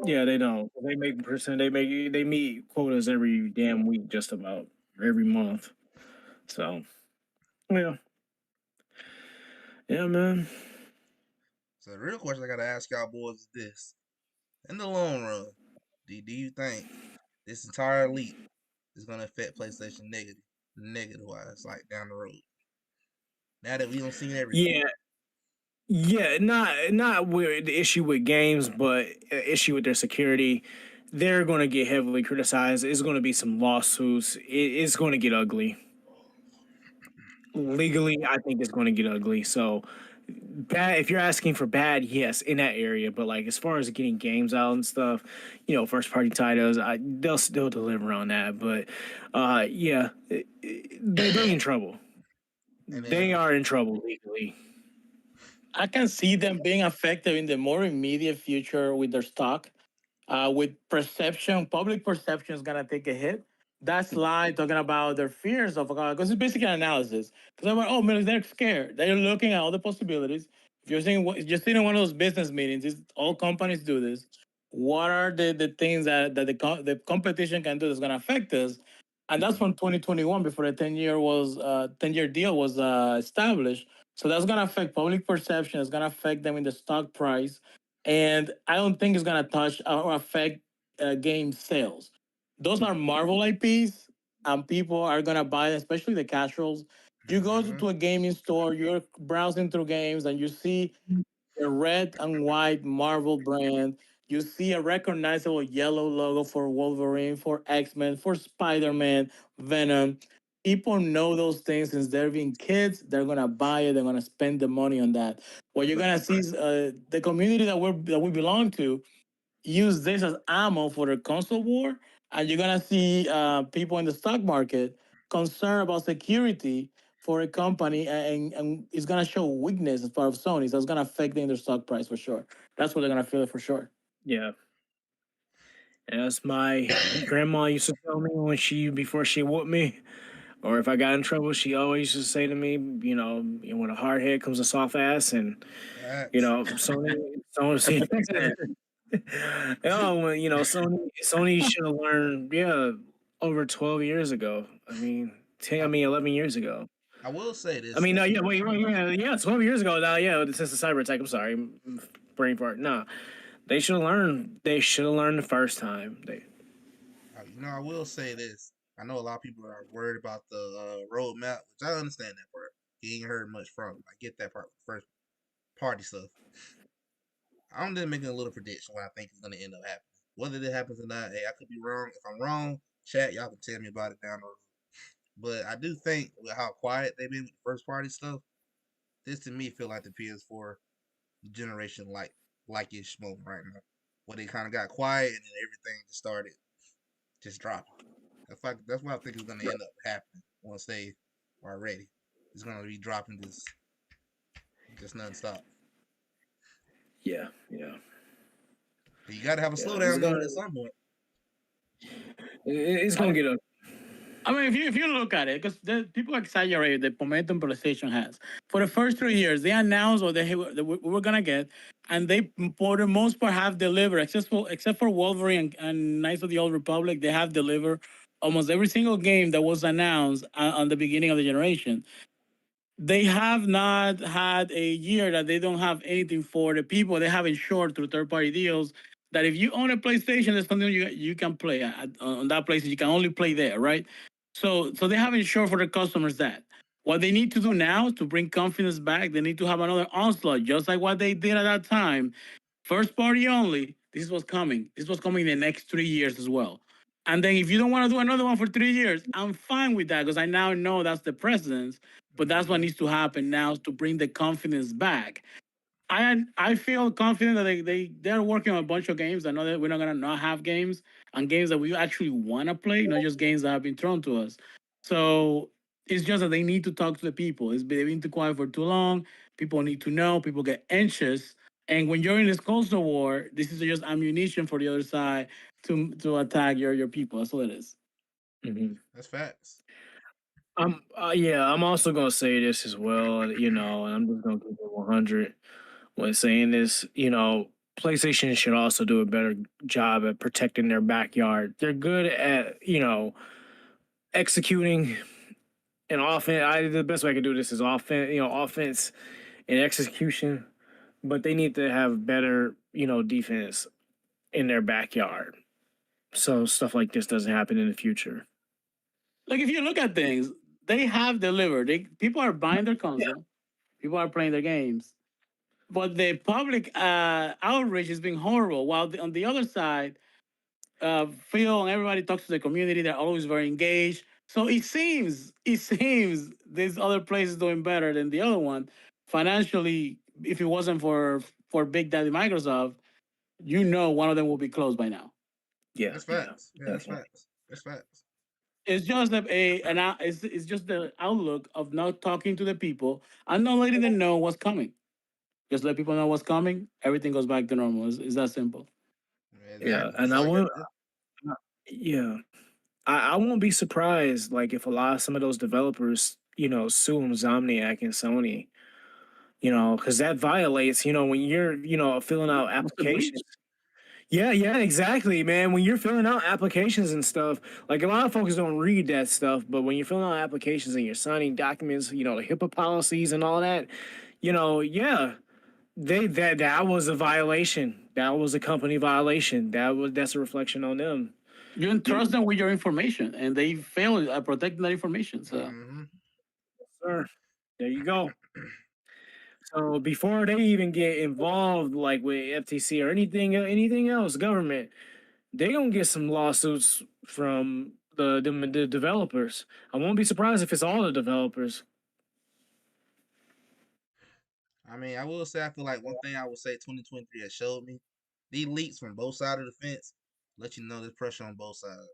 B: Yeah, they don't. They make percent. They meet quotas every damn week, just about every month. So, yeah, man.
A: So the real question I gotta ask y'all boys is this: in the long run, do you think this entire leak is gonna affect PlayStation negative wise, like down the road? Now that we don't see everything.
B: Yeah, not with the issue with games, but issue with their security. They're going to get heavily criticized. It's going to be some lawsuits. It's going to get ugly. Legally, I think it's going to get ugly. So, bad. If you're asking for bad, yes, in that area. But like as far as getting games out and stuff, first party titles, they'll still deliver on that. But yeah, they in trouble. They are in trouble legally.
C: I can see them being affected in the more immediate future with their stock. With perception, public perception is gonna take a hit. That's lie talking about their fears of because it's basically an analysis. Because I'm like, oh man, they're scared. They're looking at all the possibilities. If you're sitting in one of those business meetings, all companies do this. What are the things that the competition can do that's gonna affect us? And that's from 2021 before the 10-year deal was established. So that's gonna affect public perception. It's gonna affect them in the stock price, and I don't think it's gonna touch or affect game sales. Those are Marvel IPs, and people are gonna buy, especially the casuals. You go to a gaming store, you're browsing through games, and you see the red and white Marvel brand. You see a recognizable yellow logo for Wolverine, for X-Men, for Spider-Man, Venom. People know those things since they're being kids. They're gonna buy it. They're gonna spend the money on that. What you're gonna see is the community that we belong to use this as ammo for the console war, and you're gonna see people in the stock market concerned about security for a company, and it's gonna show weakness as part of Sony, so it's gonna affect their stock price for sure. That's what they're gonna feel it for sure.
B: Yeah. As my grandma used to tell me before she whooped me, or if I got in trouble, she always used to say to me, when a hard head comes a soft ass, and Sony, Sony should have learned, over 12 years ago. I mean, 11 years ago.
A: I will say this.
B: I mean, no, yeah, wait, yeah, 12 years ago now, yeah, since the cyber attack. I'm sorry, brain fart. No, they should have learned. They should have learned the first time.
A: I will say this. I know a lot of people are worried about the roadmap, which I understand that part. You ain't heard much from. I get that part. First party stuff. I'm just making a little prediction what I think is going to end up happening. Whether it happens or not, hey, I could be wrong. If I'm wrong, chat, y'all can tell me about it down the road. But I do think with how quiet they've been with the first party stuff, this to me feel like the PS4 generation like ish moment right now. Where they kind of got quiet and then everything just started just dropping. That's what I think is gonna end up happening once they are ready. It's gonna be dropping just nonstop.
B: Yeah.
A: But you gotta have a slowdown moment at some point.
B: It's gonna get up.
C: I mean, if you look at it, because people exaggerate the momentum PlayStation has. For the first 3 years, they announced what we were gonna get, and they, for the most part, have delivered. Except for Wolverine and Knights of the Old Republic, they have delivered almost every single game that was announced on the beginning of the generation.
D: they have not had a year that they don't have anything for the people. They have ensured through third party deals that if you own a PlayStation, there's something you can play on that PlayStation. You can only play there, right? So they have ensured for the customers that what they need to do now to bring confidence back, they need to have another onslaught, just like what they did at that time. First party only. This is what's coming. This was coming in the next 3 years as well. And then if you don't want to do another one for 3 years, I'm fine with that because I now know that's the precedence. But that's what
A: Mm-hmm.
D: needs to happen now to bring the confidence back. I feel confident that they're working on a bunch of games. I know that we're not gonna not have games and games that we actually want to play, not just games that have been thrown to us. So it's just that they need to talk to the people. They've been too quiet for too long. People need to know. People get anxious, and when you're in this culture war, this is just ammunition for the other side to attack your people. That's all it is.
B: Mm-hmm.
A: That's facts.
B: Yeah, I'm also gonna say this as well, and I'm just gonna keep it 100 when saying this. PlayStation should also do a better job at protecting their backyard. They're good at, executing an offense. The best way I can do this is offense and execution, but they need to have better, defense in their backyard. So stuff like this doesn't happen in the future.
D: Like if you look at things, they have delivered. People are buying their console. People are playing their games. But the public outrage has been horrible. While on the other side, Phil and everybody talks to the community. They're always very engaged. So it seems this other place is doing better than the other one financially. If it wasn't for Big Daddy Microsoft, one of them will be closed by now.
B: Yeah,
A: That's
B: yeah,
A: facts. Yeah, that's
B: definitely.
A: facts. That's facts.
D: It's just it's just the outlook of not talking to the people and not letting them know what's coming. Just let people know what's coming. Everything goes back to normal. It's that simple.
A: Yeah,
B: Yeah,
A: exactly.
B: and
A: That's
B: I
A: all you got
B: won't.
A: to do.
B: Yeah, I won't be surprised like if a lot of some of those developers, sue Insomniac and Sony, because that violates, when you're, filling out
D: That's the breach.
B: applications. Yeah, yeah, exactly, man. When you're filling out applications and stuff, like a lot of folks don't read that stuff, but when you're filling out applications and you're signing documents, the HIPAA policies and all that, yeah, that was a violation. That was a company violation. That's a reflection on them.
D: You entrust them with your information, and they fail at protecting that information. So
A: Mm-hmm.
B: Sir, there you go. So before they even get involved, like with FTC or anything else, government, they gonna get some lawsuits from the developers. I won't be surprised if it's all the developers.
A: I mean, I will say I feel like one thing I would say 2023 has showed me these leaks from both sides of the fence let you know there's pressure on both sides.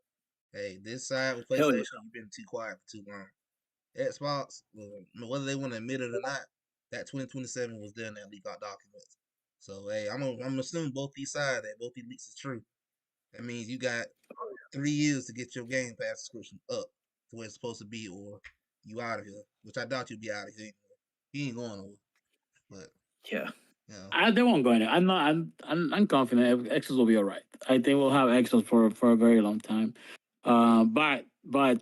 A: Hey, this side with
B: Hell yeah.
A: PlayStation, you've been too quiet for too long. Xbox, well, whether they want to admit it or not, that 2027 was there in that leak out documents. So hey, I'm assuming both these sides that both these leaks is true. That means you got 3 years to get your Game Pass subscription up to where it's supposed to be, or you out of here. Which I doubt you'll be out of here anyway. He ain't going nowhere. But
B: Yeah.
A: you know,
D: they won't go anywhere. I'm not. I'm confident Exos will be all right. I think we'll have Exos for a very long time. But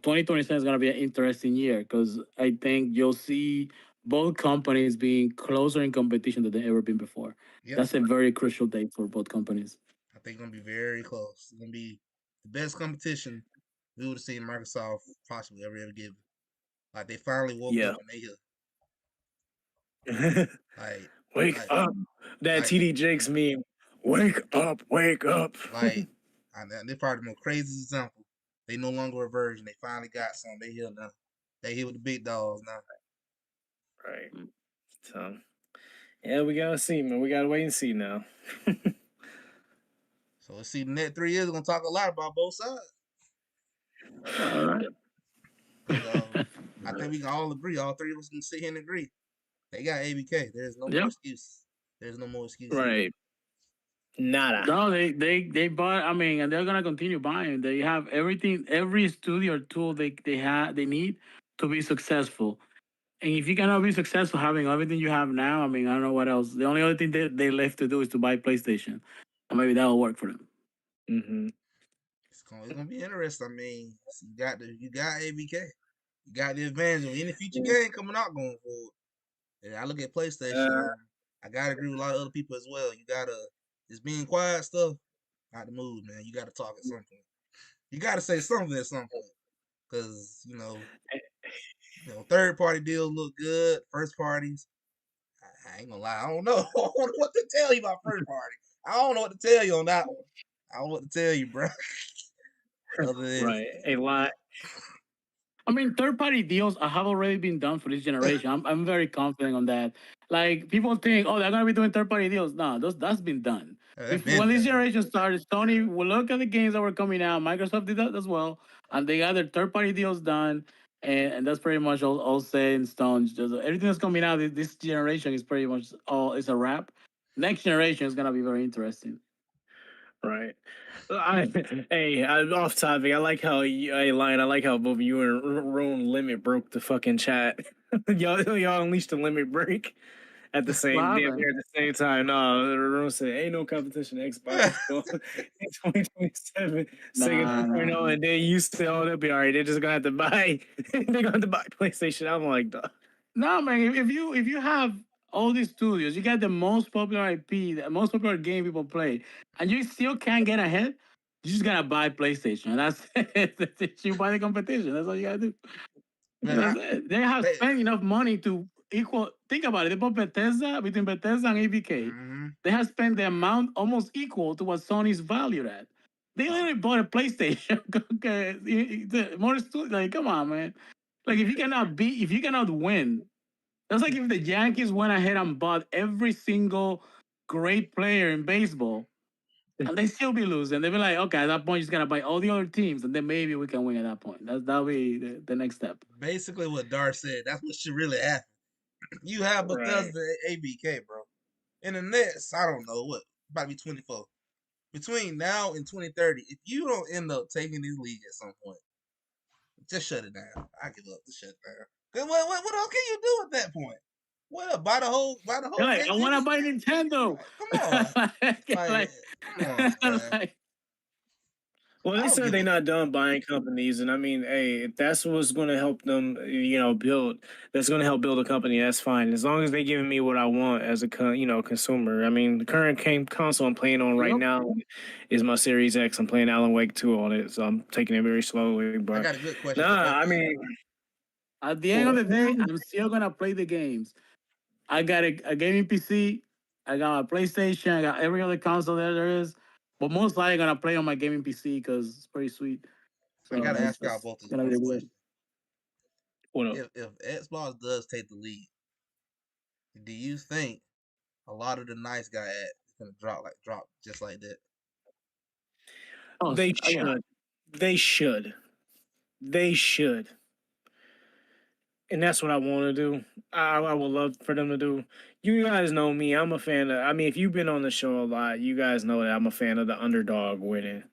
D: 2027 is gonna be an interesting year because I think you'll see both companies being closer in competition than they've ever been before.
A: yep.
D: That's a very crucial date for both companies.
A: I think it's gonna be very close. It's gonna be the best competition we would have seen Microsoft possibly ever given. Like they finally woke
B: Yeah.
A: up and they here. Like,
B: Wake
A: like,
B: up. That
A: like,
B: TD Jakes meme. Wake up, wake up.
A: like. And they're probably the most crazy example. They no longer a virgin. They finally got some. They here now. They here with the big dogs now.
B: Right. So yeah, we gotta see, man. We gotta wait and see now.
A: So let's see. The next 3 years, we're gonna talk a lot about both sides.
D: All right.
A: Because I think we can all agree. All three of us can sit here and agree. They got ABK. There's no more
D: Yep.
A: excuses. There's no more excuses.
B: Right. Nada.
D: No, they bought. I mean, and they're gonna continue buying. They have everything, every studio or tool they need to be successful. And if you cannot be successful having everything you have now, I mean, I don't know what else. The only other thing they left to do is to buy PlayStation, and maybe that will work for them.
B: Mm-hmm.
A: It's gonna be interesting. I mean, you got ABK. You got the advantage of any future game coming out going forward. And I look at PlayStation. I gotta agree with a lot of other people as well. You gotta this being quiet stuff, not the move, man. You gotta talk at some point. You gotta say something at some point. Cause third party deals look good. First parties, I ain't gonna lie. I don't know. I don't know what to tell you about first party. I don't know what to tell you on that one. I don't know what to tell you, bro. Other than
B: Right, a lot.
D: I mean, third-party deals have already been done for this generation. I'm very confident on that. Like people think, oh, they're gonna be doing third-party deals. No, that's been done.
A: that
D: Before
A: been
D: when this
A: done.
D: generation started, Sony will look at the games that were coming out. Microsoft did that as well, and they got their third-party deals done. And that's pretty much all set in stone. Just everything that's coming out this generation is pretty much all is a wrap. Next generation is gonna be very interesting.
B: Right. I'm off topic. I like how Lion. I like how both you and Roan Limit broke the fucking chat. y'all unleashed the limit break at the
D: What
B: same damn
D: happened?
B: near at the same time. No, Roan said ain't no competition. Xbox is going in 2027. Sega
D: Nah,
B: 2.0, and then you said, oh, they'll be all right. They're just gonna have to buy. They're gonna have to buy PlayStation. I'm like, dog.
D: no, man. If you have all these studios, you got the most popular IP, the most popular game people play, and you still can't get ahead. You just gotta buy PlayStation. That's it. You buy the competition. That's all you gotta do.
A: Man,
D: That's it. They have spent enough money to equal. Think about it. They bought Bethesda between Bethesda and ABK. They have spent the amount almost equal to what Sony's valued at. They literally bought a PlayStation. Okay, more like, come on, man. Like if you cannot win, that's like if the Yankees went ahead and bought every single great player in baseball, and they still be losing. They'd be like, okay, at that point, you just gotta buy all the other teams, and then maybe we can win at that point. That'll be the next step.
A: basically what Dar said. That's what should really happen. You have Bethesda ABK, bro. In the next, I don't know what, about to be 24. Between now and 2030, if you don't end up taking this league at some point, just shut it down. I give up. Just shut it down. Cause what else can you do at that point? What buy the whole
D: You're like,
A: game
D: I want to buy
A: industry?
D: Nintendo.
A: Come on, come on, man.
B: Well,
A: I
B: they
A: don't
B: said
A: give
B: they're
A: a
B: not done buying companies, and I mean, hey, if that's what's going to help them, build. That's going to help build a company. That's fine, as long as they're giving me what I want as a consumer. I mean, the current game console I'm playing on right
D: Yep.
B: now is my Series X. I'm playing Alan Wake 2 on it, so I'm taking it very slowly.
A: I
B: But
A: got a good question for
B: nah, I
A: X.
B: mean,
D: At the end of the day, I'm still gonna play the games. I got a gaming PC. I got a PlayStation. I got every other console that there is. But most likely gonna play on my gaming PC because it's pretty sweet.
A: I
D: So
A: gotta ask y'all
D: that's
A: both this
D: gonna be
A: one
D: the way.
A: question.
B: what up?
A: If Xbox does take the lead, do you think a lot of the nice guy ads is gonna drop just like that?
D: Oh,
B: They
D: yeah.
B: should. They should. They should. And that's what I want to do. I would love for them to do. You guys know me. I'm a fan of. I mean, if you've been on the show a lot, you guys know that I'm a fan of the underdog winning.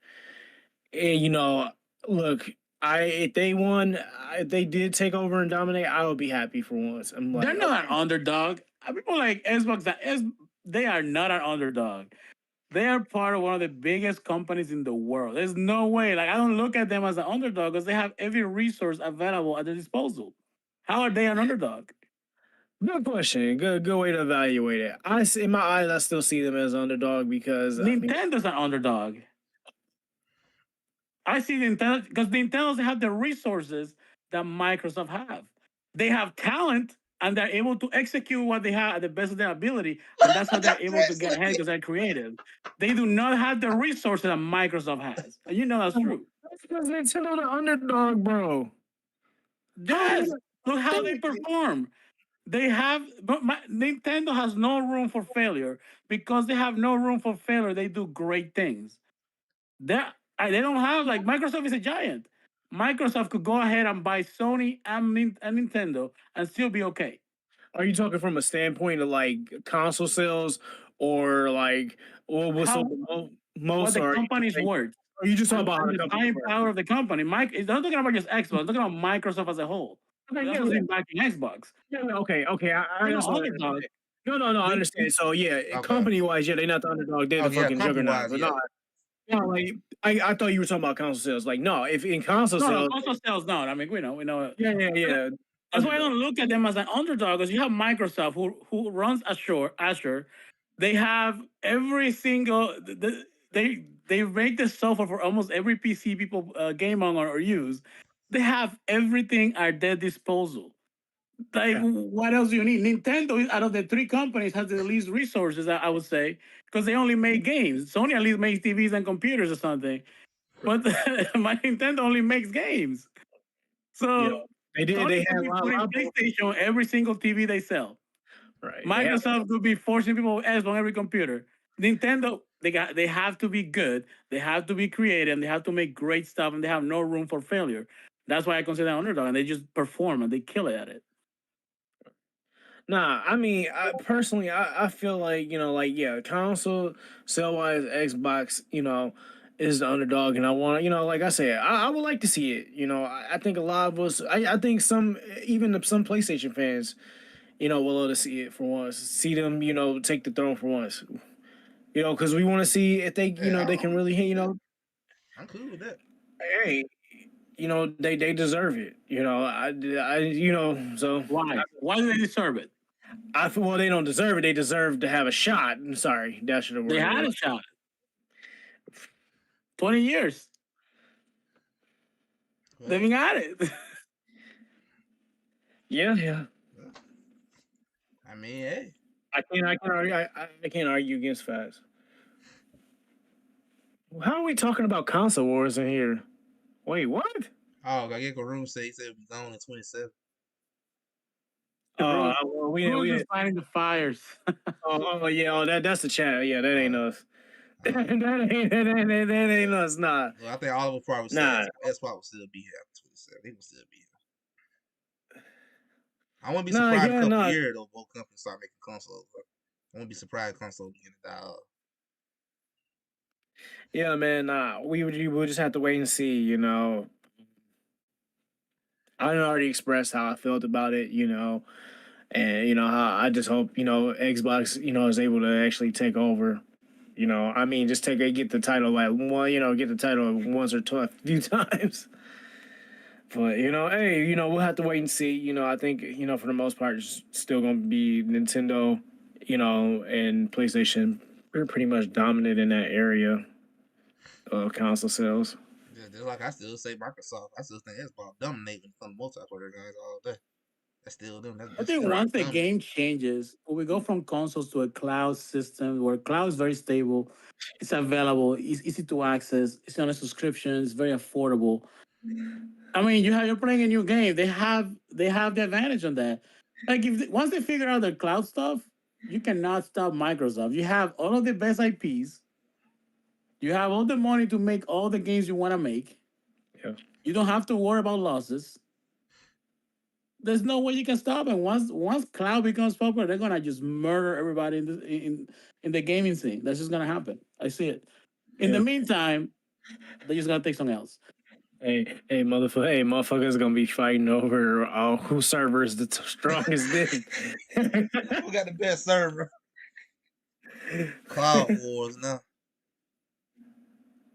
B: And look, if they won, if they did take over and dominate, I would be happy for once. I'm like,
D: They're not an underdog. People like Xbox, they are not an underdog. They are part of one of the biggest companies in the world. There's no way. Like, I don't look at them as an underdog because they have every resource available at their disposal. How are they an underdog?
B: good question. Good way to evaluate it. In my eyes, I still see them as underdog because I mean,
D: Nintendo's an underdog. I see Nintendo because Nintendo's have the resources that Microsoft have. They have talent and they're able to execute what they have at the best of their ability, and that's how they're
A: That's
D: able to get ahead
A: actually
D: because they're creative. They do not have the resources that Microsoft has, and you know that's true.
B: that's because Nintendo the underdog, bro.
D: Yes, look how they perform. They have, but Nintendo has no room for failure because they have no room for failure. They do great things. They don't have like Microsoft is a giant. Microsoft could go ahead and buy Sony and Nintendo and still be okay.
B: Are you talking from a standpoint of like console sales or like what's
D: How what
B: most
D: the
B: are
D: company's worth
B: you just talking
D: and,
B: about how
D: and
B: the
D: the
B: company
D: buying
B: works?
D: power of the company. Mike is not talking about just Xbox. I'm talking about Microsoft as a whole.
B: Okay,
D: That's what's been backing Xbox.
B: okay. I
D: They're not
B: just want
D: underdog.
B: no, I
D: They,
B: understand. So yeah,
A: okay.
B: company wise, yeah, they're not the underdog. They're
A: Oh
B: the
A: yeah,
B: fucking
A: company
B: juggernaut.
A: wise,
B: But
A: yeah.
B: no, No, like I thought you were talking about console sales. Like, no, if in console
D: No,
B: sales,
D: console sales, no. I mean, we know.
B: yeah.
D: That's why I don't look at them as an underdog. Because you have Microsoft, who runs Azure. They have every single they make the software for almost every PC people game on or use. They have everything at their disposal. Like,
B: Yeah.
D: what else do you need? Nintendo, out of the three companies, has the least resources, I would say, because they only make games. Sony at least makes TVs and computers or something. But my Nintendo only makes games.
B: Yeah,
D: So
B: they did.
D: Sony
B: They
D: could
B: had
D: be
B: a lot
D: putting
B: of
D: PlayStation on every single TV they sell.
B: right. They had
D: Microsoft could be forcing people to Xbox on every computer. Nintendo, they have to be good, they have to be creative, and they have to make great stuff, and they have no room for failure. That's why I consider them underdog, and they just perform and they kill it at it.
B: Nah, I mean, personally, I feel like like console sell wise, Xbox, is the underdog, and I want like I said, I would like to see it. I think a lot of us, I think even some PlayStation fans, will love to see it for once, see them, take the throne for once, because we want to see if they,
A: Yeah,
B: they can
A: I'm
B: really,
A: cool with that. I'm cool with that.
B: hey, they deserve it. So
D: Why? Why do they deserve it?
B: I feel well they don't deserve it. They deserve to have a shot. I'm sorry, that should have
D: They
B: worded
D: had
B: it.
D: a shot. 20 years. They've
A: Well,
D: been at it.
B: Yeah.
A: I mean, hey.
B: I can't argue. I can't argue against facts. How are we talking about console wars in here? Wait, what?
A: Oh, Gageko Room said he said it'll be gone in 27.
B: Oh, well,
D: Who's
B: we
D: just fighting the fires?
B: yeah. That's the chat. Yeah, that ain't us.
A: Uh,
B: that ain't us. Nah,
A: well, I think Oliver probably said
B: nah.
A: Xbox will still be here after 27. He will still be here. I wouldn't be
B: Nah,
A: surprised
B: yeah,
A: a couple
B: nah.
A: years though both companies start making consoles. But I wouldn't be surprised if console begin to die off.
B: Yeah, man. Nah, we just have to wait and see. I already expressed how I felt about it. And how I just hope Xbox is able to actually take over. I mean, just get the title like one, get the title once or twice, a few times. But hey, we'll have to wait and see. I think for the most part, it's still gonna be Nintendo, and PlayStation. We're pretty much dominant in that area of console sales.
A: Yeah, just like I still say Microsoft. I still think Xbox dominating from multiplayer games all day. That's still them.
D: I
A: That's
D: think
A: straight
D: once the
A: dominant.
D: game changes, when we go from consoles to a cloud system where cloud is very stable, it's available, it's easy to access, it's on a subscription, it's very affordable. I mean, you're playing a new game. They have the advantage on that. Like once they figure out the cloud stuff, you cannot stop Microsoft. You have all of the best IPs. You have all the money to make all the games you want to make.
B: Yeah.
D: You don't have to worry about losses. There's no way you can stop it. Once cloud becomes popular, they're gonna just murder everybody in the gaming scene. That's just gonna happen. I see it. In the
B: Yeah.
D: meantime, they're just gonna take something else.
B: Hey, motherfuckers gonna be fighting over whose server is the strongest.
A: Who got the best server? Cloud Wars now.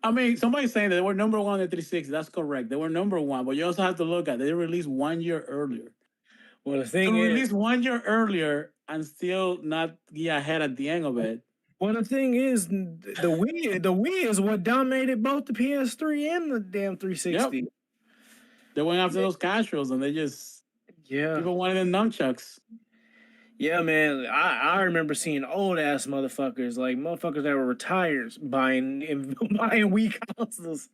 D: I mean, somebody's saying that they were number one in 360. That's correct. They were number one, but you also have to look at they released 1 year earlier.
B: Well, the
D: To
B: thing is,
D: release 1 year earlier and still not get ahead at the end of it.
B: the Wii is what dominated both the PS3 and the damn 360.
D: Yep. They went after those casuals and they just people wanted them nunchucks.
B: Yeah, man. I remember seeing old ass motherfuckers, like motherfuckers that were retired buying Wii consoles.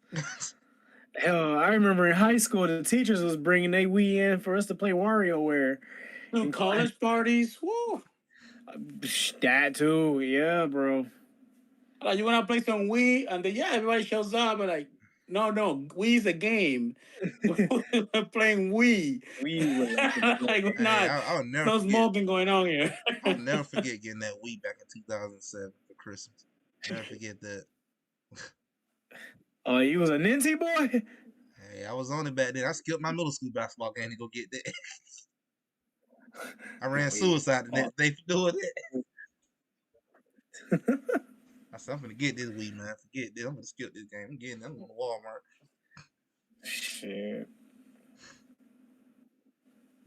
B: Hell, I remember in high school the teachers was bringing their Wii in for us to play WarioWare.
D: In college parties, woo.
B: That too, yeah, bro.
D: Like you wanna play some Wii, and then everybody shows up and like, no, Wii's a game. We're playing Wii. Like we're
A: Hey,
D: not.
A: I'll
D: There's
A: never
D: no
A: forget.
D: smoking going on here.
A: I'll never forget getting that Wii back in 2007 for Christmas. Never forget that.
B: Oh, you was a Ninty boy?
A: Hey, I was on it back then. I skipped my middle school basketball game to go get that. I ran suicide the next day for doing that. I said, I'm gonna get this Wii, man. Forget this. I'm gonna skip this game. I'm getting. I'm going to Walmart.
B: Shit.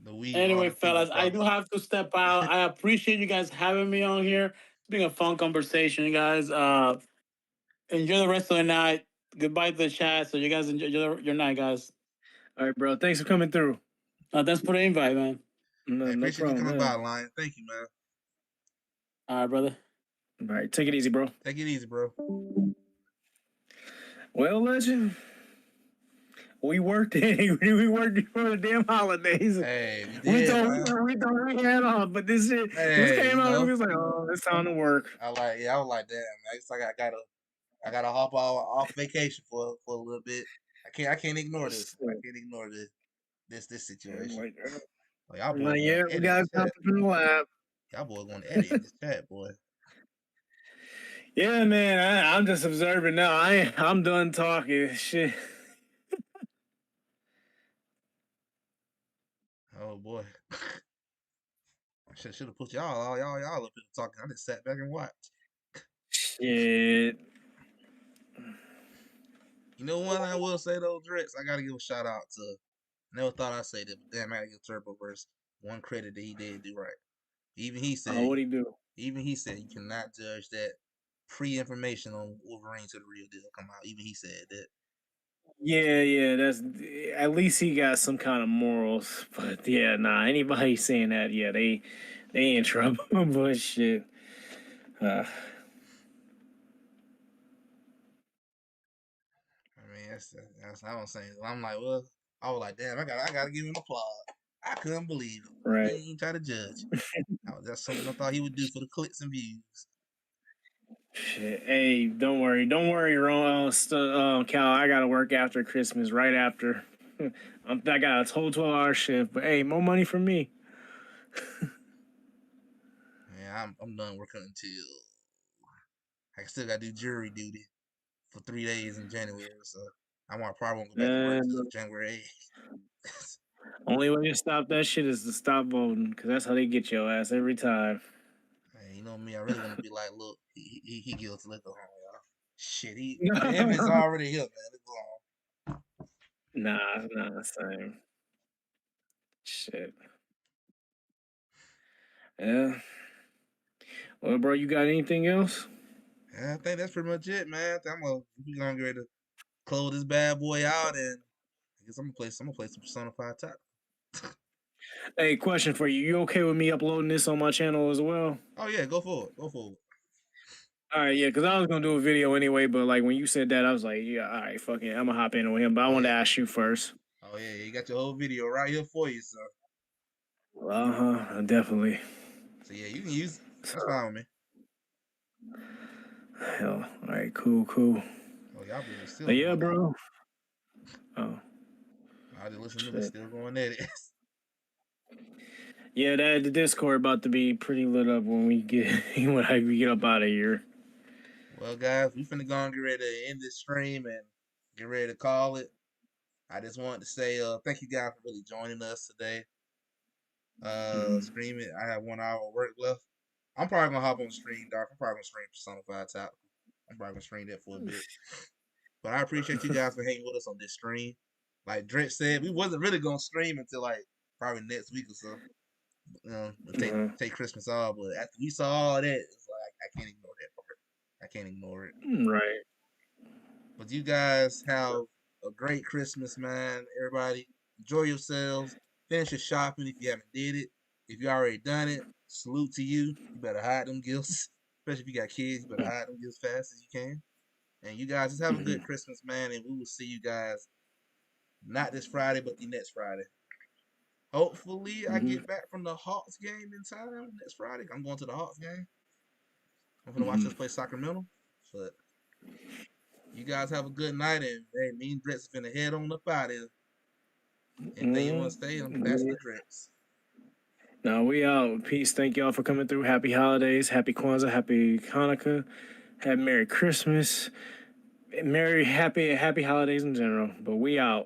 A: The Wii, all
D: Anyway,
A: the people's
D: fellas, I do
A: problems.
D: have to step out. I appreciate you guys having me on here. It's been a fun conversation, you guys. Enjoy the rest of the night. Goodbye to the chat. So you guys enjoy your night, guys.
B: All right, bro. Thanks for coming through.
D: Thanks for the invite, man.
B: No,
A: Hey,
B: no
A: appreciate you
B: problem.
A: coming
B: Man.
A: by, Lion. Thank you, man.
D: All right, brother.
B: All right, take it easy, bro.
A: Take it easy, bro.
B: Well, legend, we worked it. We worked for the damn holidays.
A: Hey, we did, man.
B: We thought we had off, but this shit this
A: Hey,
B: came
A: you
B: out.
A: know,
B: We was like, oh, it's time to work.
A: I was like, damn, man. It's like I gotta hop off vacation for a little bit. I can't ignore this. I can't ignore this situation. Like, y'all boys
B: Not
A: going
B: yet.
A: to
B: We
A: edit
B: got
A: this chat.
B: something from the lab.
A: Y'all boys going to edit in this chat, boy.
B: Yeah, man. I'm just observing now. I'm done talking. Shit.
A: Oh boy. Should have put y'all up here talking. I just sat back and watched.
B: Shit.
A: You know one thing I will say though, Drex, I gotta give a shout out to. Never thought I'd say this, but damn, I gotta give Turboverse one credit that he did do right. Even he said.
B: What'd he do?
A: Even he said you cannot judge that pre-information on Wolverine to the real deal come out. Even he said that.
B: Yeah. That's at least he got some kind of morals. But yeah, nah. Anybody saying that, yeah, they in trouble. But shit.
A: I mean, that's what I'm saying. I'm like, well, I was like, damn, I gotta give him applause. I couldn't believe it.
B: Right.
A: He ain't try to judge. That's something I thought he would do for the clicks and views.
B: Shit. Hey, don't worry, Ron. Cal, I gotta work after Christmas, right after. I got a whole 12-hour shift, but hey, more money for me.
A: Yeah, I'm done working until I still gotta do jury duty for 3 days in January, so I probably won't go back to work until January 8th.
B: Only way to stop that shit is to stop voting, because that's how they get your ass every time.
A: Hey, you know me, I really want to be like, look, he guilty. Let's go home, y'all. Shit, the evidence already here, man. Let's go home.
B: Nah, it's not the same. Shit. Yeah. Well, bro, you got anything else?
A: Yeah, I think that's pretty much it, man. We gonna get ready to close this bad boy out, and I guess I'm gonna play some Persona 5 Tactical.
B: Hey, question for you. You okay with me uploading this on my channel as well?
A: Oh yeah, go for it. Go for it.
B: All right, yeah, because I was gonna do a video anyway, but like when you said that, I was like, yeah, all right, fuck it, I'm gonna hop in with him. But I wanted to ask you first.
A: Oh yeah, you got your whole video right here for you, so.
B: Definitely.
A: So yeah, you can use it. That's fine with me.
B: Hell, all right, cool.
A: Oh, y'all boys still.
B: Yeah, bro. Oh.
A: I just listen to this still going at it.
B: Yeah, the Discord about to be pretty lit up when we get up out of here.
A: Well, guys, we finna go and get ready to end this stream and get ready to call it. I just wanted to say thank you guys for really joining us today. Streaming. I have 1 hour of work left. I'm probably gonna hop on the stream, Doc. I'm probably gonna stream Persona 5 Tactical. I'm probably gonna stream that for a bit. But I appreciate you guys for hanging with us on this stream. Like Dretch said, we wasn't really gonna stream until like probably next week or so. Take Christmas off, but after we saw all that, it's like I can't ignore that part. I can't ignore it.
B: Right.
A: But you guys have a great Christmas, man. Everybody, enjoy yourselves. Finish your shopping if you haven't did it. If you already done it, salute to you. You better hide them gifts. Especially if you got kids, you better hide them gifts fast as you can. And you guys just have a good Christmas, man. And we will see you guys not this Friday, but the next Friday. Hopefully, I get back from the Hawks game in time next Friday. I'm going to the Hawks game. I'm going to watch us play Sacramento. But you guys have a good night. And hey, me and Drex are finna head on up out of here. If they want to stay, I'm passing the Drex.
B: Now we out. Peace. Thank y'all for coming through. Happy holidays. Happy Kwanzaa. Happy Hanukkah. Happy Merry Christmas. Happy holidays in general. But we out.